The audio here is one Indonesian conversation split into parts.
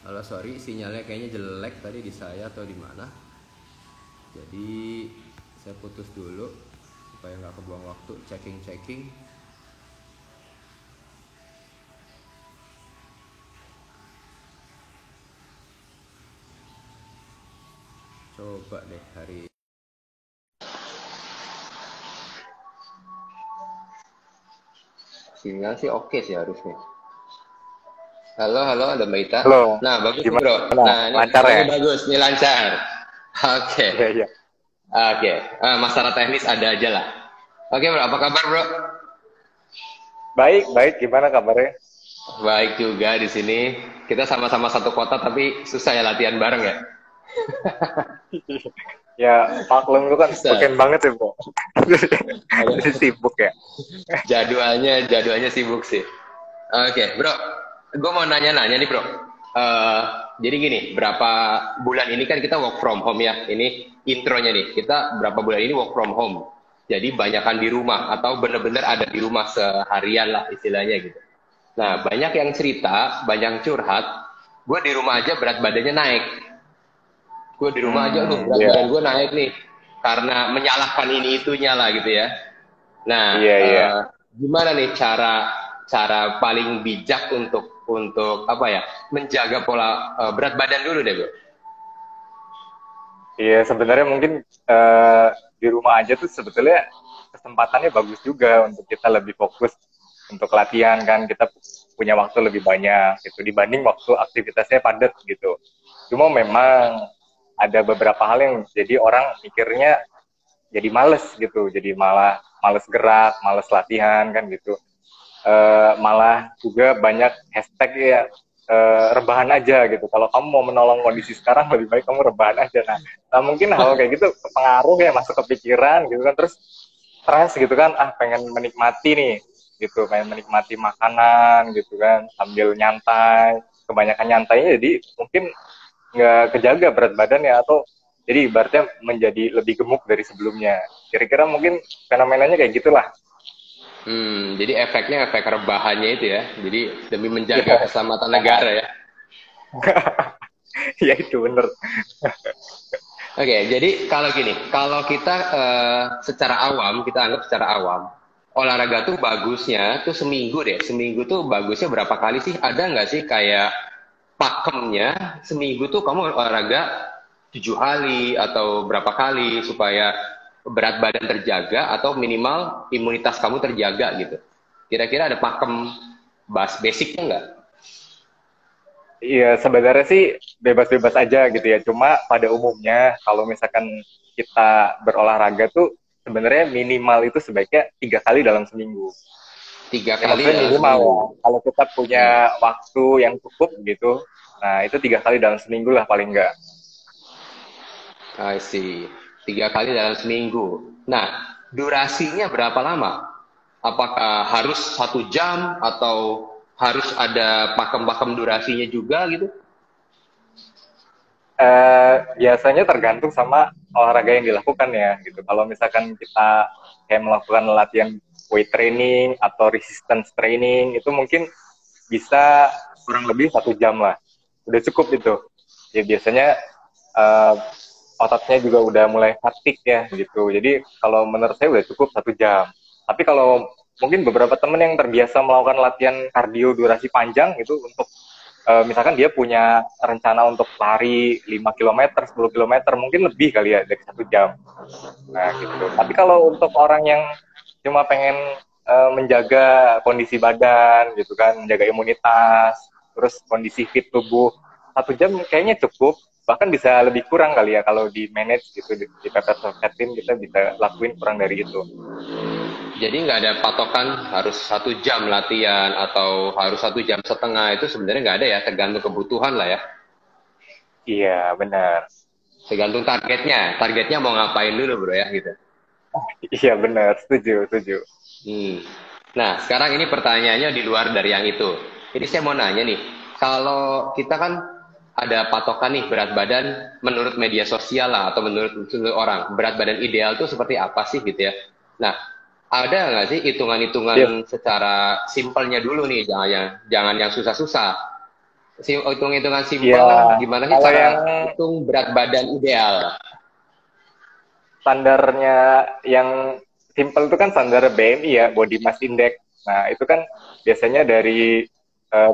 Halo, sorry sinyalnya kayaknya jelek tadi di saya atau di mana. Jadi saya putus dulu supaya nggak kebuang waktu checking. Coba deh hari. Sinyal sih oke sih harusnya. Halo, ada Mbak Ita. Halo, Nah, bagus nih bro. gimana? Nah, Lancar ini ya? bagus, ini lancar. Oke, Iya, iya. oke. Masalah teknis ada aja lah. Oke bro, apa kabar bro? Baik, baik. Gimana kabarnya? Baik juga di sini. Kita sama-sama satu kota tapi susah ya latihan bareng ya. Ya, maklum itu kan Susah. weekend banget ya, Bro. Jadi Ada sibuk ya. jadwalnya sibuk sih. Oke, bro. Gue mau nanya-nanya nih, bro. Jadi gini, berapa bulan ini kan kita work from home ya. Ini intronya nih. Kita berapa bulan ini work from home. Jadi banyakan di rumah atau bener-bener ada di rumah seharian lah istilahnya gitu. Nah, banyak yang cerita, banyak yang curhat. Gue di rumah aja berat badannya naik. Gue di rumah aja, aduh berat Iya, badan gue naik nih. Karena menyalahkan ini itunya lah gitu ya. Nah, iya, iya. gimana nih cara cara paling bijak untuk apa ya menjaga pola berat badan dulu deh bro. Iya, sebenarnya mungkin di rumah aja tuh sebetulnya kesempatannya bagus juga untuk kita lebih fokus untuk latihan kan. Kita punya waktu lebih banyak gitu dibanding waktu aktivitasnya padat gitu. Cuma memang ada beberapa hal yang jadi orang mikirnya jadi males gitu, jadi malah males gerak, males latihan kan gitu. Malah juga banyak hashtag ya, rebahan aja gitu. Kalau kamu mau menolong kondisi sekarang lebih baik kamu rebahan aja. Nah mungkin hal kayak gitu pengaruh ya, masuk ke pikiran gitu kan, terus stres gitu kan, pengen menikmati nih gitu, pengen menikmati makanan gitu kan sambil nyantai, kebanyakan nyantainya jadi mungkin nggak kejaga berat badan ya, atau jadi ibaratnya menjadi lebih gemuk dari sebelumnya. Kira-kira mungkin fenomenanya kayak gitulah. Jadi efeknya efek rebahannya itu ya. Jadi demi menjaga Ya, keselamatan negara ya. ya itu bener. Oke, jadi kalau gini, kalau kita secara awam, kita anggap secara awam, olahraga tuh bagusnya tuh seminggu deh. Seminggu tuh bagusnya berapa kali sih? Ada nggak sih kayak pakemnya seminggu tuh kamu olahraga 7 kali atau berapa kali supaya berat badan terjaga atau minimal imunitas kamu terjaga gitu. Kira-kira ada pakem basicnya nggak? Iya, sebenarnya sih bebas-bebas aja gitu ya. Cuma pada umumnya kalau misalkan kita berolahraga tuh sebenarnya minimal itu sebaiknya 3 kali dalam seminggu. Tiga Ya kali maksudnya dalam minimal ya. seminggu. Kalau kita punya Hmm. waktu yang cukup gitu, nah itu 3 kali dalam seminggu lah paling enggak. I see. 3 kali dalam seminggu. Nah, durasinya berapa lama? Apakah harus 1 jam atau harus ada pakem-pakem durasinya juga gitu? Biasanya tergantung sama olahraga yang dilakukan ya gitu. Kalau misalkan kita kayak melakukan latihan weight training atau resistance training itu mungkin bisa kurang lebih 1 jam lah. Udah cukup itu. Ya biasanya uh, ototnya juga udah mulai fatigue ya gitu. Jadi kalau menurut saya udah cukup 1 jam. Tapi kalau mungkin beberapa temen yang terbiasa melakukan latihan kardio durasi panjang itu untuk misalkan dia punya rencana untuk lari 5 kilometer, 10 kilometer, mungkin lebih kali ya dari 1 jam. Nah gitu. Tapi kalau untuk orang yang cuma pengen menjaga kondisi badan gitu kan, menjaga imunitas, terus kondisi fit tubuh, 1 jam kayaknya cukup. Bahkan bisa lebih kurang kali ya kalau di manage gitu, di pepet-pepetin kita bisa lakuin kurang dari itu. Jadi nggak ada patokan harus 1 jam latihan atau harus 1 jam setengah itu sebenarnya nggak ada ya, tergantung kebutuhan lah ya. Iya benar. Tergantung targetnya. Targetnya mau ngapain dulu bro ya gitu. Iya benar, setuju, setuju. Hmm. Nah, sekarang ini pertanyaannya di luar dari yang itu. Jadi saya mau nanya nih, kalau kita kan ada patokan nih berat badan menurut media sosial lah atau menurut orang, berat badan ideal tuh seperti apa sih gitu ya. Nah, ada nggak sih Iya. hitungan-hitungan secara simpelnya dulu nih, jangan yang susah-susah. Hitung-hitungan simpel lah. Ya, Gimana sih kalau cara yang hitung berat badan ideal? standarnya yang simple itu kan standar BMI ya, Body Mass Index. Nah, itu kan biasanya dari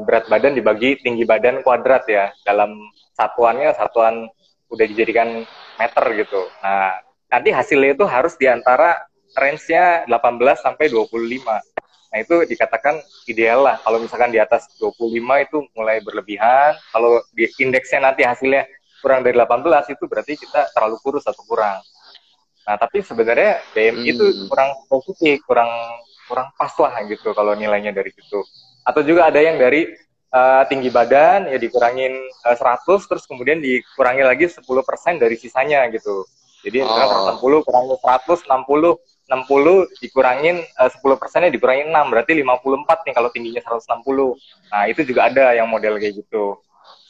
berat badan dibagi tinggi badan kuadrat ya. Dalam satuannya, satuan udah dijadikan meter gitu. Nah, nanti hasilnya itu harus di antara range-nya 18 sampai 25. Nah, itu dikatakan ideal lah. Kalau misalkan di atas 25 itu mulai berlebihan. Kalau di indeksnya nanti hasilnya kurang dari 18 itu berarti kita terlalu kurus atau kurang. Nah, tapi sebenarnya BMI itu Hmm. kurang spesifik, kurang kurang pas lah gitu kalau nilainya dari situ. Atau juga ada yang dari tinggi badan ya dikurangin 100 terus kemudian dikurangi lagi 10% dari sisanya gitu. Jadi misalkan Oh, 160 kurangi 100, 60 dikurangin 10%-nya dikurangi 6 berarti 54 nih kalau tingginya 160. Nah, itu juga ada yang model kayak gitu.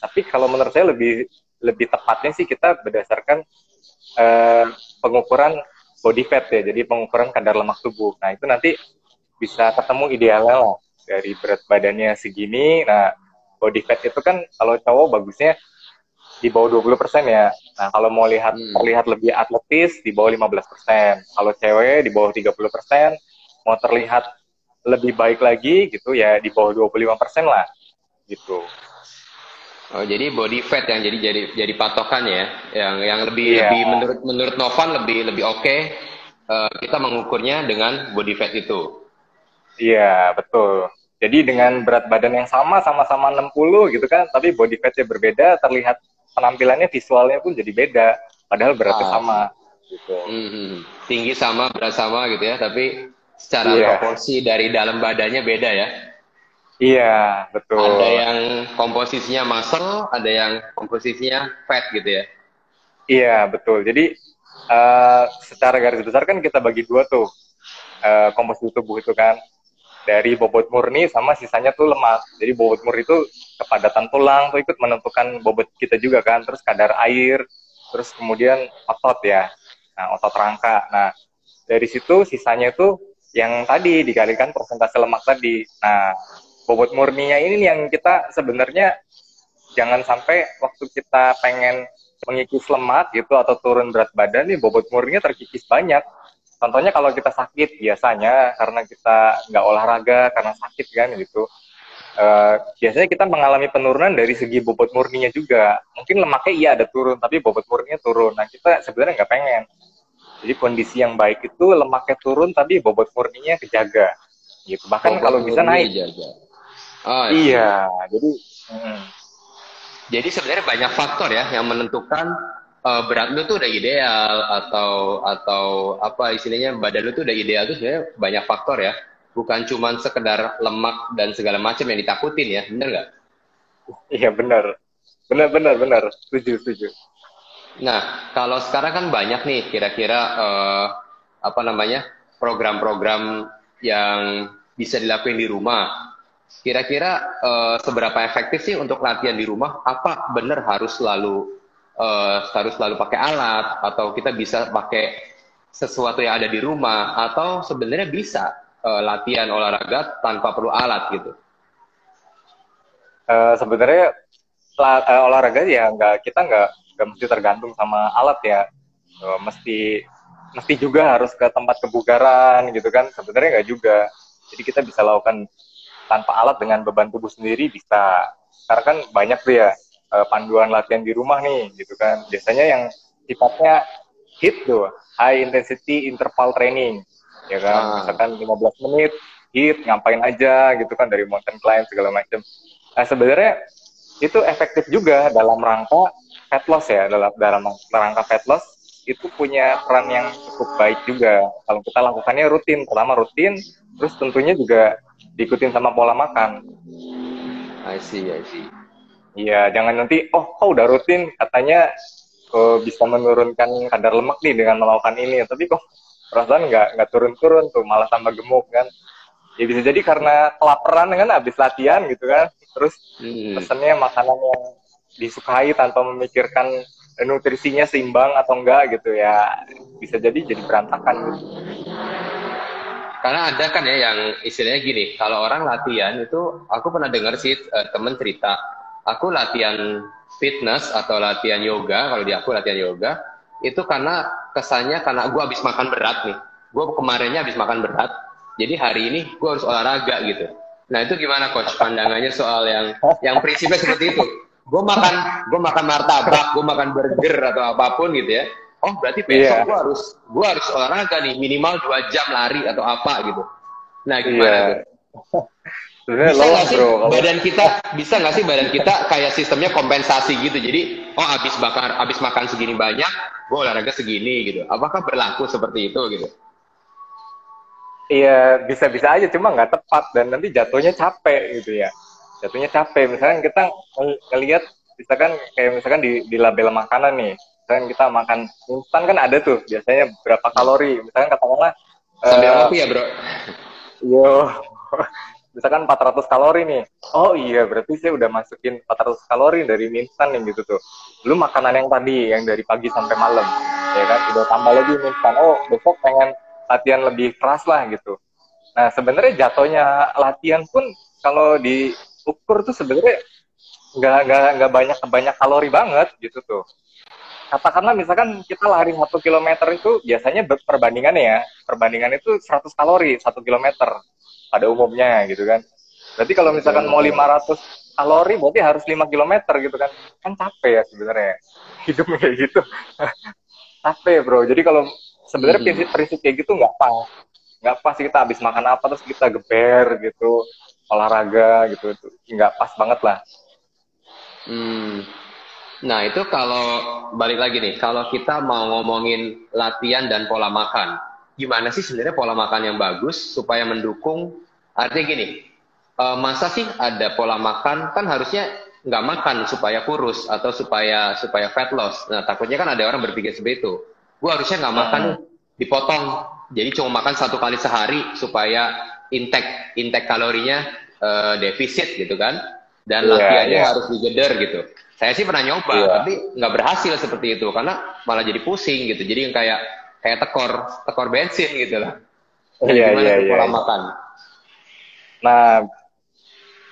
Tapi kalau menurut saya lebih lebih tepatnya sih kita berdasarkan eh, pengukuran body fat ya, jadi pengukuran kadar lemak tubuh. Nah, itu nanti bisa ketemu idealnya lah dari berat badannya segini. Nah, body fat itu kan kalau cowok bagusnya di bawah 20% ya. Nah, kalau mau lihat hmm. terlihat lebih atletis di bawah 15%. Kalau cewek di bawah 30%, mau terlihat lebih baik lagi gitu ya di bawah 25% lah gitu. Oh, jadi body fat yang jadi patokan ya. Yang lebih Iya, lebih menurut menurut Novan lebih lebih oke, kita mengukurnya dengan body fat itu. iya, betul. Jadi dengan berat badan yang sama, sama-sama 60 gitu kan, tapi body fatnya berbeda, terlihat penampilannya visualnya pun jadi beda, padahal beratnya Ah, sama gitu. tinggi sama, berat sama gitu ya, tapi secara Iya, proporsi dari dalam badannya beda ya. iya, Ada betul. yang komposisinya muscle, ada yang komposisinya fat gitu ya. Iya, betul. Jadi secara garis besar kan kita bagi dua tuh komposisi tubuh itu kan. Dari bobot murni sama sisanya tuh lemak. Jadi bobot murni itu kepadatan tulang tuh ikut menentukan bobot kita juga kan. Terus kadar air, terus kemudian otot ya. Nah, otot rangka. Nah, dari situ sisanya itu yang tadi dikalikan persentase lemak tadi. Nah, bobot murninya ini yang kita sebenarnya jangan sampai waktu kita pengen mengikis lemak gitu atau turun berat badan nih bobot murninya terkikis banyak. Contohnya kalau kita sakit biasanya karena kita nggak olahraga karena sakit kan gitu. Biasanya kita mengalami penurunan dari segi bobot murninya juga. Mungkin lemaknya iya ada turun, tapi bobot murninya turun. Nah kita sebenarnya nggak pengen. Jadi kondisi yang baik itu lemaknya turun, tapi bobot murninya kejaga. Gitu. Bahkan Bobot kalau bisa murni naik. dijaga. Oh, I Iya. see. Jadi hmm, Jadi sebenarnya banyak faktor ya yang menentukan berat lu tuh udah ideal atau apa istilahnya badan lu tuh udah ideal tuh sebenarnya banyak faktor ya. Bukan cuman sekedar lemak dan segala macam yang ditakutin ya, bener nggak? iya benar. Benar, benar, benar. Setuju, setuju. Nah, kalau sekarang kan banyak nih kira-kira apa namanya program-program yang bisa dilakuin di rumah. Kira-kira seberapa efektif sih untuk latihan di rumah? Apa benar harus selalu pakai alat atau kita bisa pakai sesuatu yang ada di rumah atau sebenarnya bisa latihan olahraga tanpa perlu alat gitu? Sebenarnya olahraga ya nggak mesti tergantung sama alat ya. Mesti mesti juga harus ke tempat kebugaran gitu kan. Sebenarnya nggak juga. Jadi kita bisa lakukan tanpa alat dengan beban tubuh sendiri bisa. Karena kan banyak tuh ya panduan latihan di rumah nih gitu kan. Biasanya yang sifatnya HIIT tuh, high intensity interval training. Ya kan, Ah, misalkan 15 menit HIIT ngapain aja gitu kan dari mountain climb segala macam. Nah, sebenarnya itu efektif juga dalam rangka fat loss ya, dalam rangka fat loss itu punya peran yang cukup baik juga kalau kita lakukannya rutin. Pertama rutin, terus tentunya juga diikutin sama pola makan. I see, I see. Iya, jangan nanti kok udah rutin katanya bisa menurunkan kadar lemak nih dengan melakukan ini, tapi kok perasaan nggak turun-turun tuh, malah tambah gemuk kan. Ya bisa jadi karena kelaparan kan habis latihan gitu kan, terus Hmm. pesennya makanan yang disukai tanpa memikirkan nutrisinya seimbang atau enggak gitu ya, bisa jadi berantakan gitu. Karena ada kan ya yang istilahnya gini, kalau orang latihan itu, aku pernah dengar sih temen cerita, aku latihan fitness atau latihan yoga, kalau di aku latihan yoga, itu karena kesannya karena gue habis makan berat nih. Gue kemarinnya habis makan berat, jadi hari ini gue harus olahraga gitu. Nah itu gimana coach pandangannya soal yang prinsipnya seperti itu? Gue makan martabak, gue makan burger atau apapun gitu ya. Oh berarti besok Iya, gue harus olahraga nih minimal 2 jam lari atau apa gitu. Nah gimana tuh? iya. Sebenarnya Bisa lelah nggak sih bro kalau badan kita kayak sistemnya kompensasi gitu? Jadi, oh habis makan segini banyak, gue olahraga segini gitu. Apakah berlaku seperti itu gitu? iya bisa-bisa aja cuma nggak tepat dan nanti jatuhnya capek gitu ya. Jatuhnya capek. Misalkan kita ngelihat misalkan kayak misalkan di label makanan nih. Misalkan kita makan instan kan ada tuh biasanya berapa kalori. Misalkan katakanlah Sambil eh ngopi ya bro? yo misalkan 400 kalori nih. Oh iya, berarti saya udah masukin 400 kalori dari mie instan yang gitu tuh. Lu makanan yang tadi, yang dari pagi sampai malam. Ya kan, udah tambah lagi mie instan. Oh, besok pengen latihan lebih keras lah gitu. Nah, sebenarnya jatuhnya latihan pun kalau diukur tuh sebenarnya nggak banyak kalori banget gitu tuh. Katakanlah misalkan kita lari 1 kilometer itu biasanya perbandingannya ya, perbandingan itu 100 kalori 1 kilometer pada umumnya gitu kan. Berarti kalau misalkan Betul, mau betul. 500 kalori berarti harus 5 kilometer gitu kan. Kan capek ya sebenarnya. Hidup kayak gitu. Capek bro. Jadi kalau sebenarnya Mhm. prinsip kayak gitu nggak pas. Nggak pas kita habis makan apa terus kita geber gitu. Olahraga gitu. Nggak pas banget lah. Hmm. Nah itu kalau balik lagi nih, kalau kita mau ngomongin latihan dan pola makan, gimana sih sebenarnya pola makan yang bagus supaya mendukung? Artinya gini, masa sih ada pola makan kan harusnya nggak makan supaya kurus atau supaya fat loss. Nah takutnya kan ada orang berpikir seperti itu. Gue harusnya nggak makan nih, Hmm. dipotong. Jadi cuma makan 1 kali sehari supaya intake kalorinya defisit gitu kan. Dan Iya, latihannya iya. harus digeder gitu. Saya sih pernah nyoba, Iya. tapi nggak berhasil seperti itu karena malah jadi pusing gitu. Jadi yang kayak kayak tekor tekor bensin gitu lah. Nah Iya, gimana iya, tuh iya, pola iya. makan? Nah,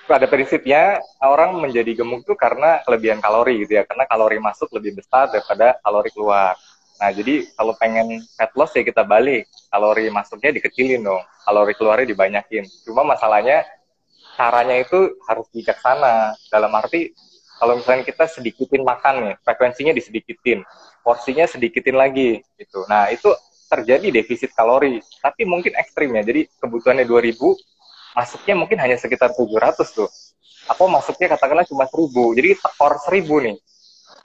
pada prinsipnya orang menjadi gemuk tuh karena kelebihan kalori gitu ya, karena kalori masuk lebih besar daripada kalori keluar. Nah, jadi kalau pengen fat loss ya kita balik, kalori masuknya dikecilin dong, kalori keluarnya dibanyakin. Cuma masalahnya caranya itu harus bijaksana, dalam arti kalau misalnya kita sedikitin makan nih, frekuensinya disedikitin, porsinya sedikitin lagi gitu. Nah, itu terjadi defisit kalori, tapi mungkin ekstrim ya. Jadi kebutuhannya 2000, masuknya mungkin hanya sekitar 700 tuh. Atau masuknya katakanlah cuma 1000. Jadi tekor 1000 nih.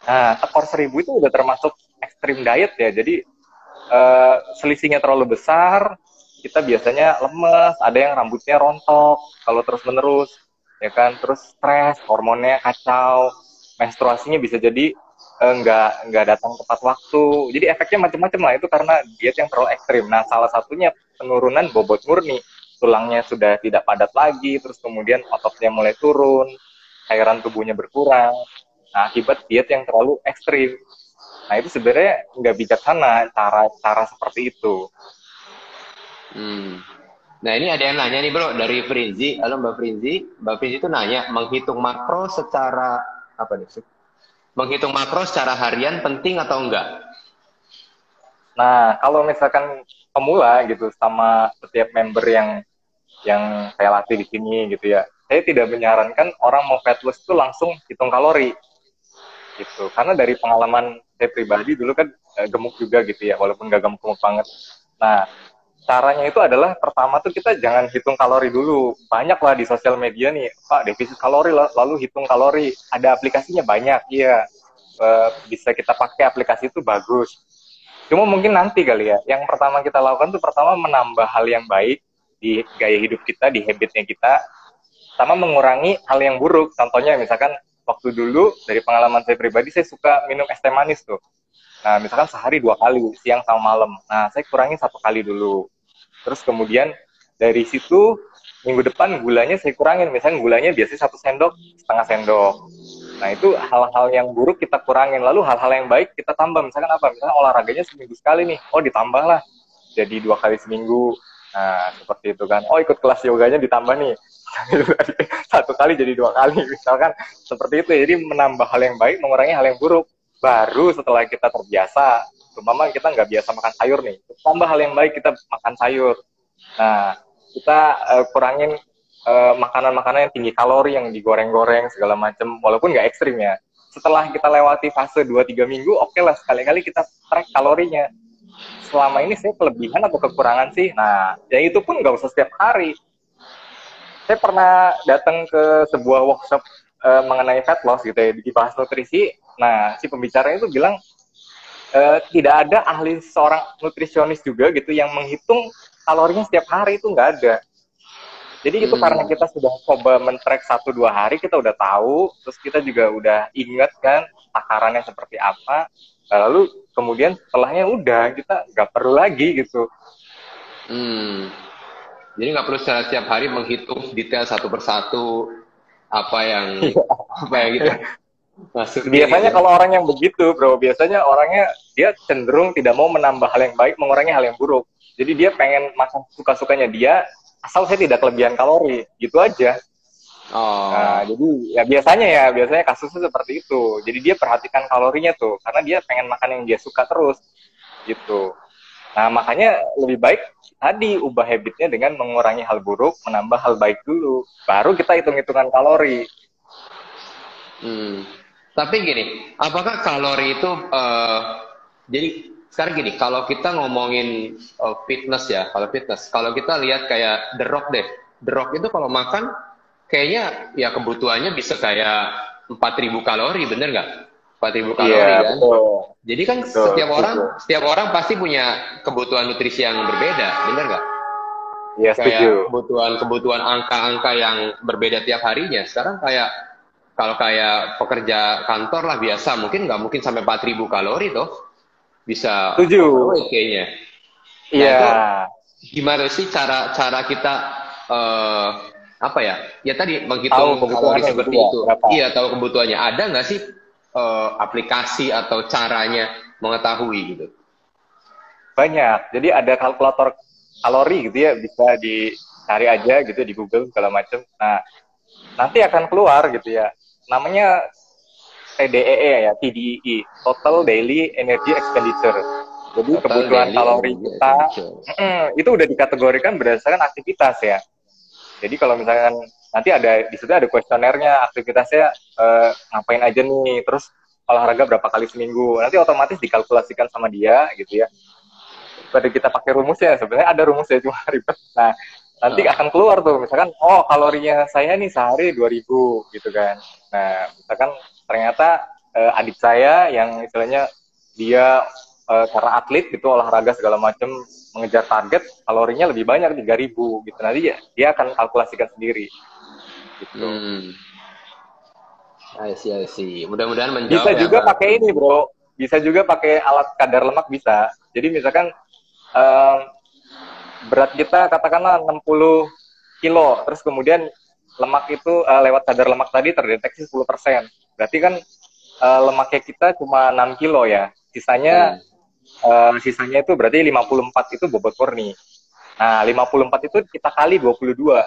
Nah, tekor 1000 itu udah termasuk ekstrim diet ya. Jadi selisihnya terlalu besar, kita biasanya lemes, ada yang rambutnya rontok kalau terus-menerus, ya kan, terus stres, hormonnya kacau, menstruasinya bisa jadi nggak datang tepat waktu. Jadi efeknya macam-macam lah itu karena diet yang terlalu ekstrim. Nah, salah satunya penurunan bobot murni, tulangnya sudah tidak padat lagi, terus kemudian ototnya mulai turun, cairan tubuhnya berkurang. Nah, akibat diet yang terlalu ekstrim. Nah, itu sebenarnya nggak bijaksana cara seperti itu. Hmm. Nah ini ada yang nanya nih bro dari Frinzi. Halo Mbak Frinzi. Mbak Frinzi itu nanya menghitung makro secara apa nih? Menghitung makro secara harian penting atau enggak? Nah, kalau misalkan pemula gitu sama setiap member yang saya latih di sini gitu ya, saya tidak menyarankan orang mau fat loss itu langsung hitung kalori gitu. Karena dari pengalaman saya pribadi dulu kan gemuk juga gitu ya, walaupun nggak gemuk-gemuk banget. Nah, caranya itu adalah pertama tuh kita jangan hitung kalori dulu. Banyak lah di sosial media nih, Pak, defisit kalori lalu hitung kalori. Ada aplikasinya banyak, iya. Bisa kita pakai aplikasi itu bagus. Cuma mungkin nanti kali ya. Yang pertama kita lakukan tuh pertama menambah hal yang baik di gaya hidup kita, di habitnya kita, sama mengurangi hal yang buruk. Contohnya misalkan waktu dulu dari pengalaman saya pribadi saya suka minum es teh manis tuh. Nah, misalkan sehari 2 kali, siang sama malam. Nah, saya kurangi 1 kali dulu. Terus kemudian dari situ minggu depan gulanya saya kurangin. Misalnya gulanya biasanya 1 sendok, setengah sendok. Nah, itu hal-hal yang buruk kita kurangin. Lalu hal-hal yang baik kita tambah. Misalkan apa? Misalkan olahraganya seminggu sekali nih. Oh, ditambah lah. Jadi 2 kali seminggu. Nah, seperti itu kan. Oh, ikut kelas yoganya ditambah nih. Satu kali jadi dua kali, misalkan seperti itu. Jadi menambah hal yang baik, mengurangi hal yang buruk. Baru setelah kita terbiasa, umpama kita nggak biasa makan sayur nih, tambah hal yang baik, kita makan sayur. Nah, kita kurangin makanan-makanan yang tinggi kalori, yang digoreng-goreng segala macam, walaupun nggak ekstrim ya. Setelah kita lewati fase 2-3 minggu, oke lah sekali-kali kita track kalorinya. Selama ini saya kelebihan atau kekurangan sih? Nah, ya itu pun nggak usah setiap hari. Saya pernah datang ke sebuah workshop mengenai fat loss gitu ya, dibahas nutrisi. Nah, si pembicaranya itu bilang tidak ada ahli seorang nutrisionis juga gitu yang menghitung kalorinya setiap hari, itu nggak ada. Jadi itu karena kita sudah coba men-track 1-2 hari, kita udah tahu, terus kita juga udah ingat kan takarannya seperti apa. Lalu kemudian setelahnya udah, kita nggak perlu lagi gitu. Jadi nggak perlu secara setiap hari menghitung detail satu persatu apa yang gitu. Biasanya kalau orang yang begitu, bro, biasanya orangnya dia cenderung tidak mau menambah hal yang baik, mengurangi hal yang buruk. Jadi dia pengen makan suka-sukanya dia, asal saya tidak kelebihan kalori, gitu aja. Nah, jadi ya biasanya kasusnya seperti itu. Jadi dia perhatikan kalorinya tuh, karena dia pengen makan yang dia suka terus, gitu. Nah, makanya lebih baik tadi ubah habitnya dengan mengurangi hal buruk, menambah hal baik dulu. Baru kita hitung-hitungan kalori. Tapi gini, apakah kalori itu, jadi sekarang gini, kalau kita ngomongin fitness ya, kalau kita lihat kayak The Rock deh. The Rock itu kalau makan, kayaknya ya kebutuhannya bisa kayak 4.000 kalori, bener nggak? 4.000 kalori kan? Betul. Jadi kan setiap orang pasti punya kebutuhan nutrisi yang berbeda, bener nggak? Iya, setuju. Kayak kebutuhan angka-angka yang berbeda tiap harinya. Sekarang kalau kayak pekerja kantor lah biasa, nggak mungkin sampai 4.000 kalori toh. Bisa overweight kayaknya. Iya. Gimana sih cara kita apa ya? Ya tadi menghitung kalori seperti itu. Iya, tahu kebutuhannya. Ada nggak sih aplikasi atau caranya mengetahui gitu? Banyak. Jadi ada kalkulator kalori gitu ya, bisa dicari aja gitu di Google segala macam. Nah, nanti akan keluar gitu ya. Namanya TDEE, Total Daily Energy Expenditure. Jadi kebutuhan kalori kita itu udah dikategorikan berdasarkan aktivitas ya. Jadi kalau misalkan nanti di situ ada kuesionernya, aktivitasnya ngapain aja nih, terus olahraga berapa kali seminggu, nanti otomatis dikalkulasikan sama dia gitu ya. Pada kita pakai rumusnya, sebenarnya ada rumusnya, cuma ribet. Nah, nanti akan keluar tuh, misalkan, kalorinya saya nih sehari 2.000 gitu kan. Nah, misalkan ternyata adik saya yang istilahnya dia karena atlet gitu, olahraga segala macam, mengejar target, kalorinya lebih banyak 3.000 gitu. Nanti dia akan kalkulasikan sendiri. Gitu. I see. Mudah-mudahan menjawab. Bisa juga pakai ini, bro. Bisa juga pakai alat kadar lemak, bisa. Jadi misalkan berat kita katakanlah 60 kilo, terus kemudian lemak itu lewat kadar lemak tadi terdeteksi 10%. Berarti kan lemaknya kita cuma 6 kilo ya. Sisanya itu berarti 54 itu bobot murni. Nah, 54 itu kita kali 22.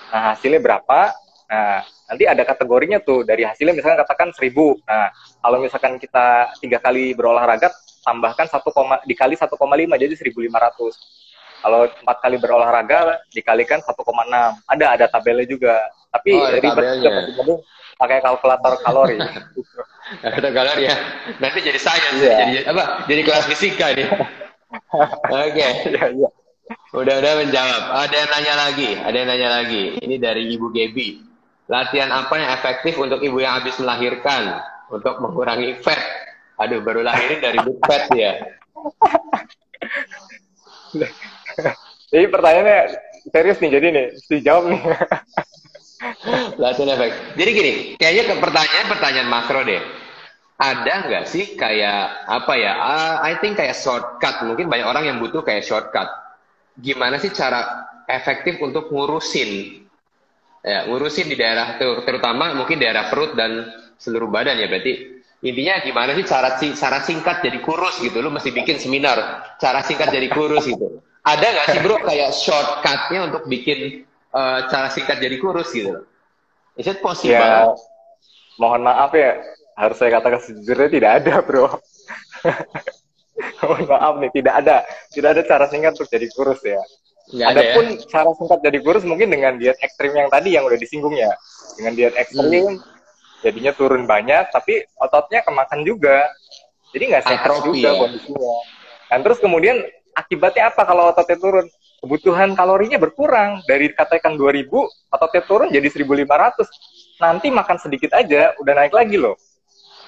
Nah, hasilnya berapa? Nah, nanti ada kategorinya tuh. Dari hasilnya misalkan katakan 1.000. Nah, kalau misalkan kita 3 kali berolahraga, tambahkan dikali 1,5, jadi 1.500. Kalau 4 kali berolahraga, dikalikan 1,6. Ada tabelnya juga. Tapi ribet juga, pakai kalkulator kalori. Kalkulator kalori ya. Nanti jadi sains, jadi kelas fisika nih. Oke. Iya. Udah menjawab. Ada yang nanya lagi. Ini dari Ibu Gebi. Latihan apa yang efektif untuk ibu yang habis melahirkan untuk mengurangi fat? Aduh, baru lahirin dari big fat ya. Jadi pertanyaannya serius nih, jadi nih, dijawab nih. Latihan efektif. Jadi gini, kayaknya pertanyaan makro deh. Ada nggak sih kayak apa ya? I think kayak shortcut. Mungkin banyak orang yang butuh kayak shortcut. Gimana sih cara efektif untuk ngurusin di daerah tuh, terutama mungkin daerah perut dan seluruh badan ya. Berarti intinya gimana sih cara singkat jadi kurus gitu? Lu mesti bikin seminar cara singkat jadi kurus gitu. Ada nggak sih bro kayak shortcutnya untuk bikin cara singkat jadi kurus gitu loh. Is it Ya, possible? mohon maaf ya, harus saya katakan sejujurnya tidak ada, bro. Mohon maaf nih, tidak ada cara singkat untuk jadi kurus ya. Nggak ada ya? Adapun cara singkat jadi kurus mungkin dengan diet ekstrim yang tadi yang udah disinggung ya. Dengan diet Hmm. ekstrim, jadinya turun banyak, tapi ototnya kemakan juga. Jadi nggak sehat Atrofi juga ya? kondisinya. Dan terus kemudian akibatnya apa kalau ototnya turun? Kebutuhan kalorinya berkurang. Dari katakan 2000, ototnya turun jadi 1500. Nanti makan sedikit aja, udah naik lagi loh.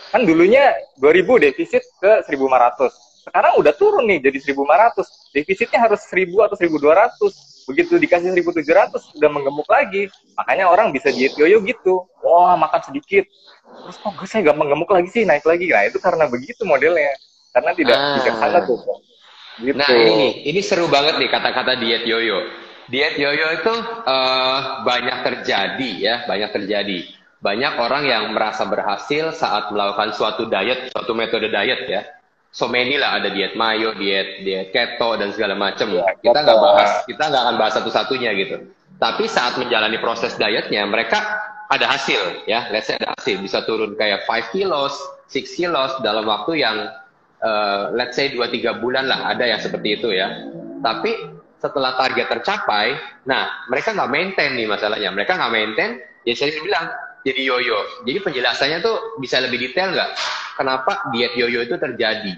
Kan dulunya 2000 defisit ke 1500. Sekarang udah turun nih jadi 1500. Defisitnya harus 1000 atau 1200. Begitu dikasih 1700 udah menggemuk lagi. Makanya orang bisa diet yoyo gitu. Wah, makan sedikit. Terus kok saya gak menggemuk lagi sih, naik lagi. Nah, itu karena begitu modelnya. Karena tidak bijaksana Ah. tuh. Nah, Gitu. ini nih, ini seru banget nih kata-kata diet yoyo. Diet yoyo itu banyak terjadi ya, banyak terjadi. Banyak orang yang merasa berhasil saat melakukan suatu diet, suatu metode diet ya. So many lah, ada diet mayo, diet diet keto dan segala macam. Ya, Kita kata, nggak bahas, kita nggak akan bahas satu-satunya gitu. Tapi saat menjalani proses dietnya, mereka ada hasil ya. Let's say ada hasil, bisa turun kayak 5 kilos, 6 kilos dalam waktu yang let's say 2-3 bulan lah, ada yang seperti itu ya. Tapi setelah target tercapai, nah mereka nggak maintain nih masalahnya. Mereka nggak maintain, ya saya bilang jadi yoyo. Jadi penjelasannya tuh bisa lebih detail nggak? Kenapa diet yoyo itu terjadi?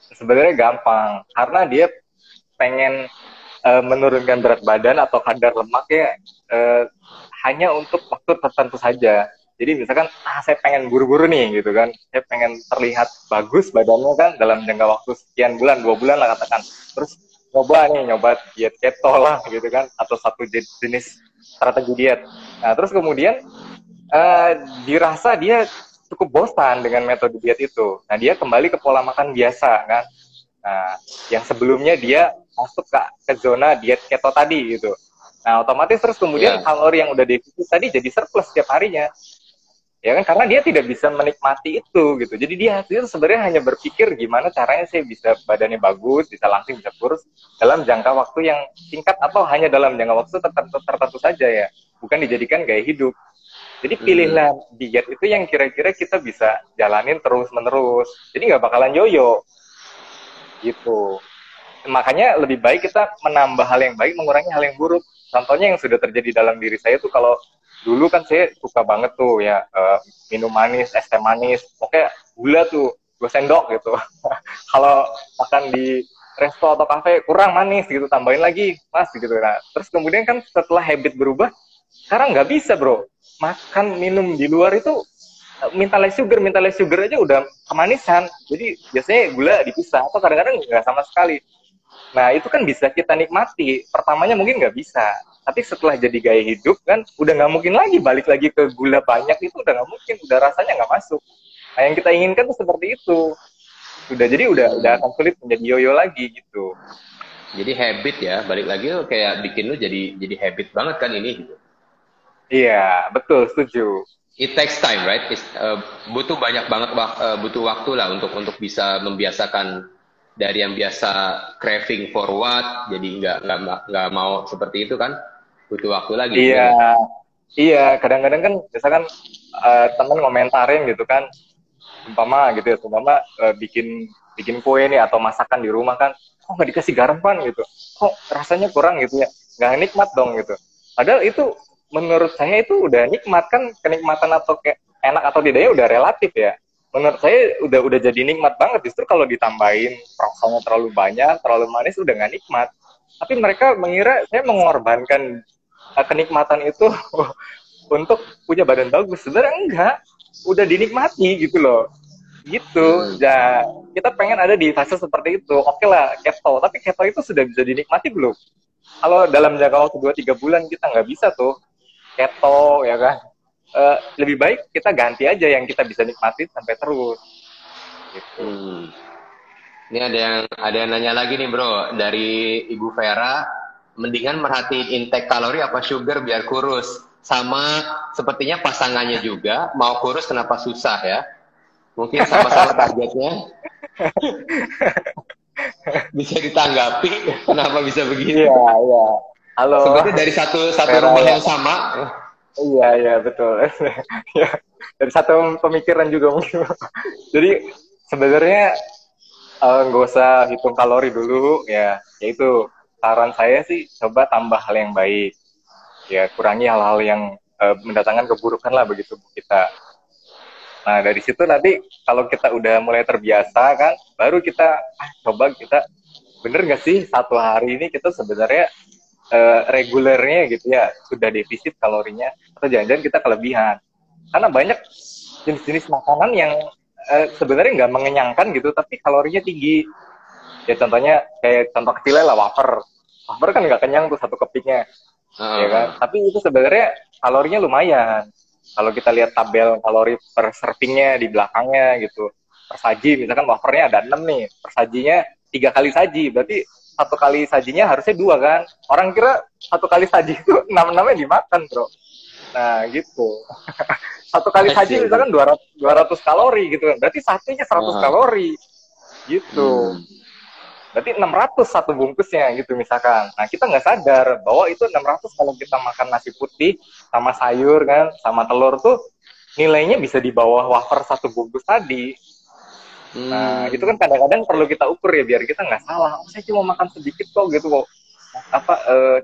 sebenarnya gampang. Karena dia pengen menurunkan berat badan atau kadar lemaknya hanya untuk waktu tertentu saja. Jadi misalkan, saya pengen buru-buru nih gitu kan, saya pengen terlihat bagus badannya kan dalam jangka waktu sekian bulan, 2 bulan lah katakan. Terus nyoba diet keto lah gitu kan, atau satu jenis strategi diet. Nah terus kemudian eh, dirasa dia cukup bosan dengan metode diet itu. Nah dia kembali ke pola makan biasa kan. Nah yang sebelumnya dia masuk ke zona diet keto tadi gitu. Nah otomatis terus kemudian Ya. kalori yang udah defisit tadi jadi surplus setiap harinya. Ya kan karena dia tidak bisa menikmati itu gitu. Jadi dia itu sebenarnya hanya berpikir gimana caranya saya bisa badannya bagus, bisa langsing, bisa kurus dalam jangka waktu yang singkat atau hanya dalam jangka waktu tertentu saja ya. Bukan dijadikan gaya hidup. Jadi Hmm. pilihlah diet itu yang kira-kira kita bisa jalanin terus-menerus. Jadi nggak bakalan yoyo gitu. Makanya lebih baik kita menambah hal yang baik, mengurangi hal yang buruk. Contohnya yang sudah terjadi dalam diri saya tuh kalau dulu kan saya suka banget tuh ya minum manis, es teh manis, pokoknya gula tuh 2 sendok gitu. Kalau makan di resto atau kafe kurang manis gitu, tambahin lagi mas gitu. Nah, terus kemudian kan setelah habit berubah, sekarang nggak bisa bro. Makan minum di luar itu minta less sugar aja udah kemanisan. Jadi biasanya gula dipisah atau kadang-kadang nggak sama sekali. Nah, itu kan bisa kita nikmati. Pertamanya mungkin nggak bisa. Tapi setelah jadi gaya hidup kan, udah nggak mungkin lagi balik lagi ke gula banyak itu udah nggak mungkin. Udah rasanya nggak masuk. Nah, yang kita inginkan tuh seperti itu. Udah Hmm. akan sulit menjadi yoyo lagi gitu. Jadi habit ya, balik lagi tuh kayak bikin lu jadi habit banget kan ini gitu. Iya, betul, setuju. It takes time, right? Butuh banyak banget butuh waktu lah untuk bisa membiasakan dari yang biasa craving for what, jadi nggak mau seperti itu kan, butuh waktu lagi, ya Iya, nggak? iya. Kadang-kadang kan, misalkan temen ngomentarin gitu kan, umpama gitu ya, umpama bikin bikin kue nih atau masakan di rumah kan, kok nggak dikasih garam pan gitu, kok rasanya kurang gitu ya, nggak nikmat dong gitu. Padahal itu menurut saya itu udah nikmat kan, kenikmatan atau kayak enak atau tidaknya udah relatif ya. Menurut saya udah jadi nikmat banget. Justru kalau ditambahin rasanya terlalu banyak, terlalu manis udah nggak nikmat. Tapi mereka mengira saya mengorbankan kenikmatan itu untuk punya badan bagus. Sebenarnya enggak, udah dinikmati gitu loh. Gitu. Hmm. Ya, kita pengen ada di fase seperti itu. Oke lah, keto. Tapi keto itu sudah bisa dinikmati belum? Kalau dalam jangka waktu 2-3 bulan kita nggak bisa tuh keto, ya kan? Lebih baik kita ganti aja yang kita bisa nikmati sampai terus. Gitu. Hmm. Ini ada yang nanya lagi nih bro, dari Ibu Vera, mendingan merhatiin intake kalori apa sugar biar kurus, sama sepertinya pasangannya juga mau kurus kenapa susah ya? Mungkin sama-sama targetnya. Bisa ditanggapi kenapa bisa Iya, begitu? iya. Halo. Sebetulnya dari satu Vera rumah ya. yang sama. Iya, iya, betul. Ya, dari satu pemikiran juga mungkin. Jadi sebenarnya nggak usah hitung kalori dulu ya. Yaitu saran saya sih coba tambah hal yang baik. Ya, kurangi hal-hal yang mendatangkan keburukan lah begitu kita. Nah, dari situ nanti kalau kita udah mulai terbiasa kan, baru kita coba kita bener nggak sih satu hari ini kita sebenarnya regulernya gitu ya sudah defisit kalorinya atau jangan-jangan kita kelebihan. Karena banyak jenis-jenis makanan yang sebenarnya nggak mengenyangkan gitu, tapi kalorinya tinggi. Ya contohnya kayak contoh kecilnya lah wafer. Wafer kan nggak kenyang tuh satu kepingnya, ya kan? Tapi itu sebenarnya kalorinya lumayan. Kalau kita lihat tabel kalori per servingnya di belakangnya gitu, per saji misalkan wafernya ada 6 nih, per sajinya 3 kali saji, berarti satu kali sajinya harusnya 2 kan? Orang kira satu kali saji itu 6-6-nya dimakan bro. Nah gitu. Satu kali saji misalkan 200 kalori gitu kan, berarti satunya 100 kalori gitu. Berarti 600 satu bungkusnya gitu misalkan. Nah kita nggak sadar bahwa itu 600 kalau kita makan nasi putih sama sayur kan, sama telur tuh nilainya bisa di bawah wafer satu bungkus tadi. Nah itu kan kadang-kadang perlu kita ukur ya biar kita nggak salah. Oh, saya cuma makan sedikit kok gitu kok.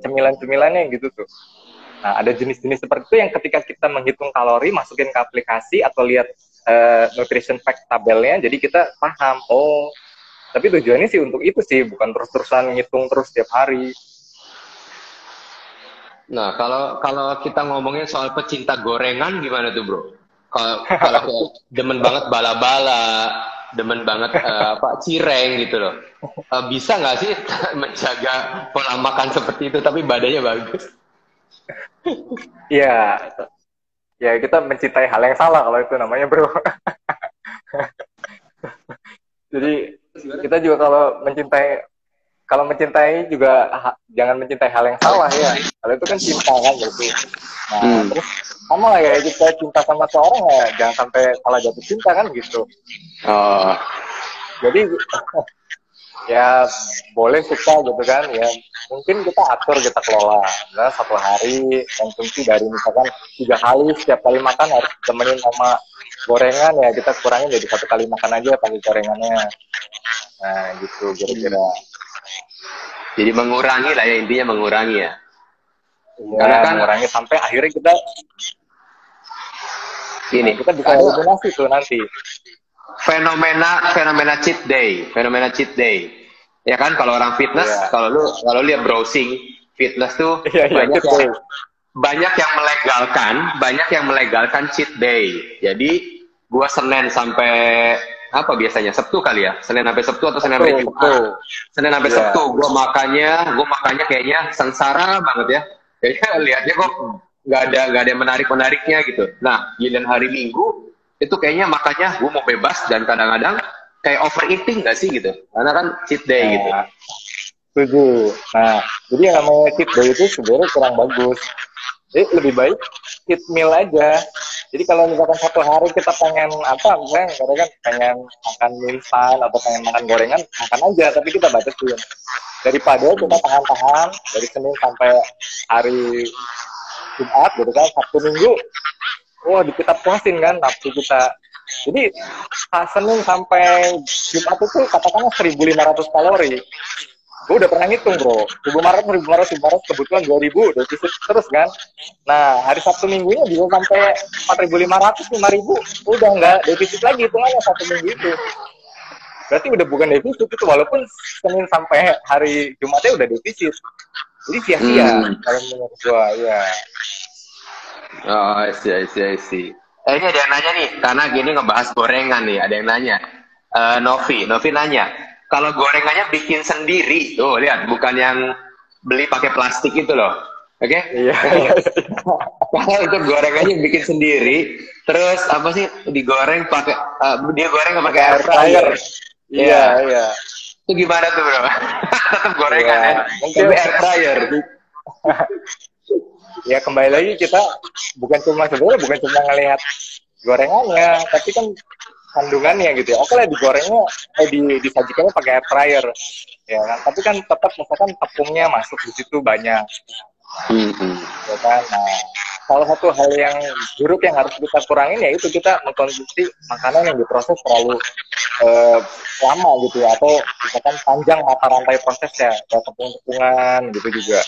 Cemilan-cemilannya gitu tuh. Nah ada jenis-jenis seperti itu yang ketika kita menghitung kalori masukin ke aplikasi atau lihat nutrition fact tabelnya, jadi kita paham. Oh, tapi tujuannya sih untuk itu sih, bukan terus-terusan ngitung terus tiap hari. Nah, kalau kita ngomongin soal pecinta gorengan gimana tuh, Bro? Kalau demen banget bala-bala, demen banget cireng gitu loh. Bisa nggak sih menjaga pola makan seperti itu tapi badannya bagus? Iya, ya kita mencintai hal yang salah kalau itu namanya, Bro. Jadi kita juga kalau mencintai juga jangan mencintai hal yang salah ya. Kalau itu kan cinta kan gitu. Nah, terus sama lah ya kita cinta sama seorang ya jangan sampai salah jatuh cinta kan gitu. Oh. Jadi ya boleh suka gitu kan ya. Mungkin kita atur, kita kelola. Nah, satu hari konsumsi dari misalkan 3 kali, setiap kali makan harus temenin sama gorengan ya, kita kurangin jadi 1 kali makan aja pakai gorengannya. Nah gitu kira-kira. Jadi mengurangi lah ya, intinya mengurangi ya. Iya, karena kan mengurangi sampai akhirnya kita gini, kita bisa eliminasi tuh nanti. Fenomena cheat day. Ya kan kalau orang fitness, kalau lihat browsing fitness tuh banyak yang melegalkan cheat day. Jadi gua Senin sampai apa biasanya Sabtu kali ya, Senin sampai Sabtu atau Senin sampai Jumat. Senin sampai Sabtu gua makannya kayaknya sengsara banget ya. Kayaknya lihatnya kok nggak ada menariknya gitu. Nah, giliran hari Minggu itu kayaknya makannya gue mau bebas dan kadang-kadang kayak overeating nggak sih gitu, karena kan cheat day gitu. Setuju. Nah, jadi yang namanya cheat day itu sebenarnya kurang bagus. Jadi lebih baik cheat meal aja. Jadi kalau misalkan satu hari kita pengen misalnya kan pengen makan mie instan atau pengen makan gorengan, makan aja, tapi kita batasin. Daripada kita tahan-tahan dari Senin sampai hari Jumat gitu kan, Sabtu Minggu, kita puasin kan nafsu kita. Jadi Senin sampai Jumat itu katakanlah 1.500 kalori. Gue udah pernah ngitung bro, 1.500 kebetulan 2.000 defisit terus kan. Nah hari Sabtu Minggunya bisa sampai 4.500, 5.000, udah nggak defisit lagi hitungannya satu minggu itu. Berarti udah bukan defisit itu, walaupun Senin sampai hari Jumatnya udah defisit. Jadi sia-sia kalau menurut gue ya. Oh, I see. Ini ada yang nanya nih, karena gini ngebahas gorengan nih, ada yang nanya. Novi nanya, kalau gorengannya bikin sendiri, tuh lihat, bukan yang beli pakai plastik itu loh, oke? Okay? Iya. Kalau itu gorengannya bikin sendiri, terus apa sih digoreng pakai, dia goreng pakai air fryer. Iya. Itu gimana tuh bro? Tetap gorengan ya, tapi air fryer. Ya kembali lagi kita bukan cuma ngelihat gorengannya, tapi kan kandungannya gitu ya. Oke lah digorengnya, disajikannya pakai air fryer, ya kan. Tapi kan tetap misalkan tepungnya masuk di situ banyak, ya kan. Nah, salah satu hal yang buruk yang harus kita kurangin yaitu kita mengkonsumsi makanan yang diproses terlalu lama gitu ya, atau misalkan panjang mata rantai prosesnya, kayak tepung-tepungan gitu juga.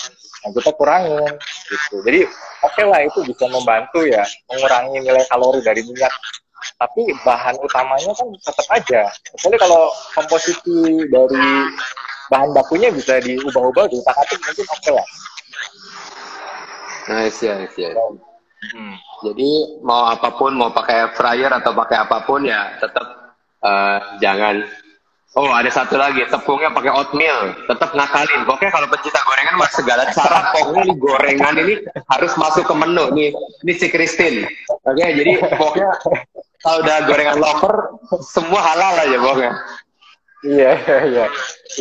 Nah, kita kurangin gitu. Jadi oke lah itu bisa membantu ya mengurangi nilai kalori dari minyak. Tapi bahan utamanya kan tetap aja. Kecuali kalau komposisi dari bahan bakunya bisa diubah-ubah, diutak-atik mungkin oke lah. Nice ya. Jadi mau apapun, mau pakai air fryer atau pakai apapun ya tetap jangan. Oh, ada satu lagi, tepungnya pakai oatmeal, tetap ngakalin. Pokoknya kalau pencinta gorengan mas segala cara, pokoknya nih gorengan ini harus masuk ke menu. Ini si Christine. Oke, jadi pokoknya kalau udah gorengan lover, semua halal aja pokoknya. Iya.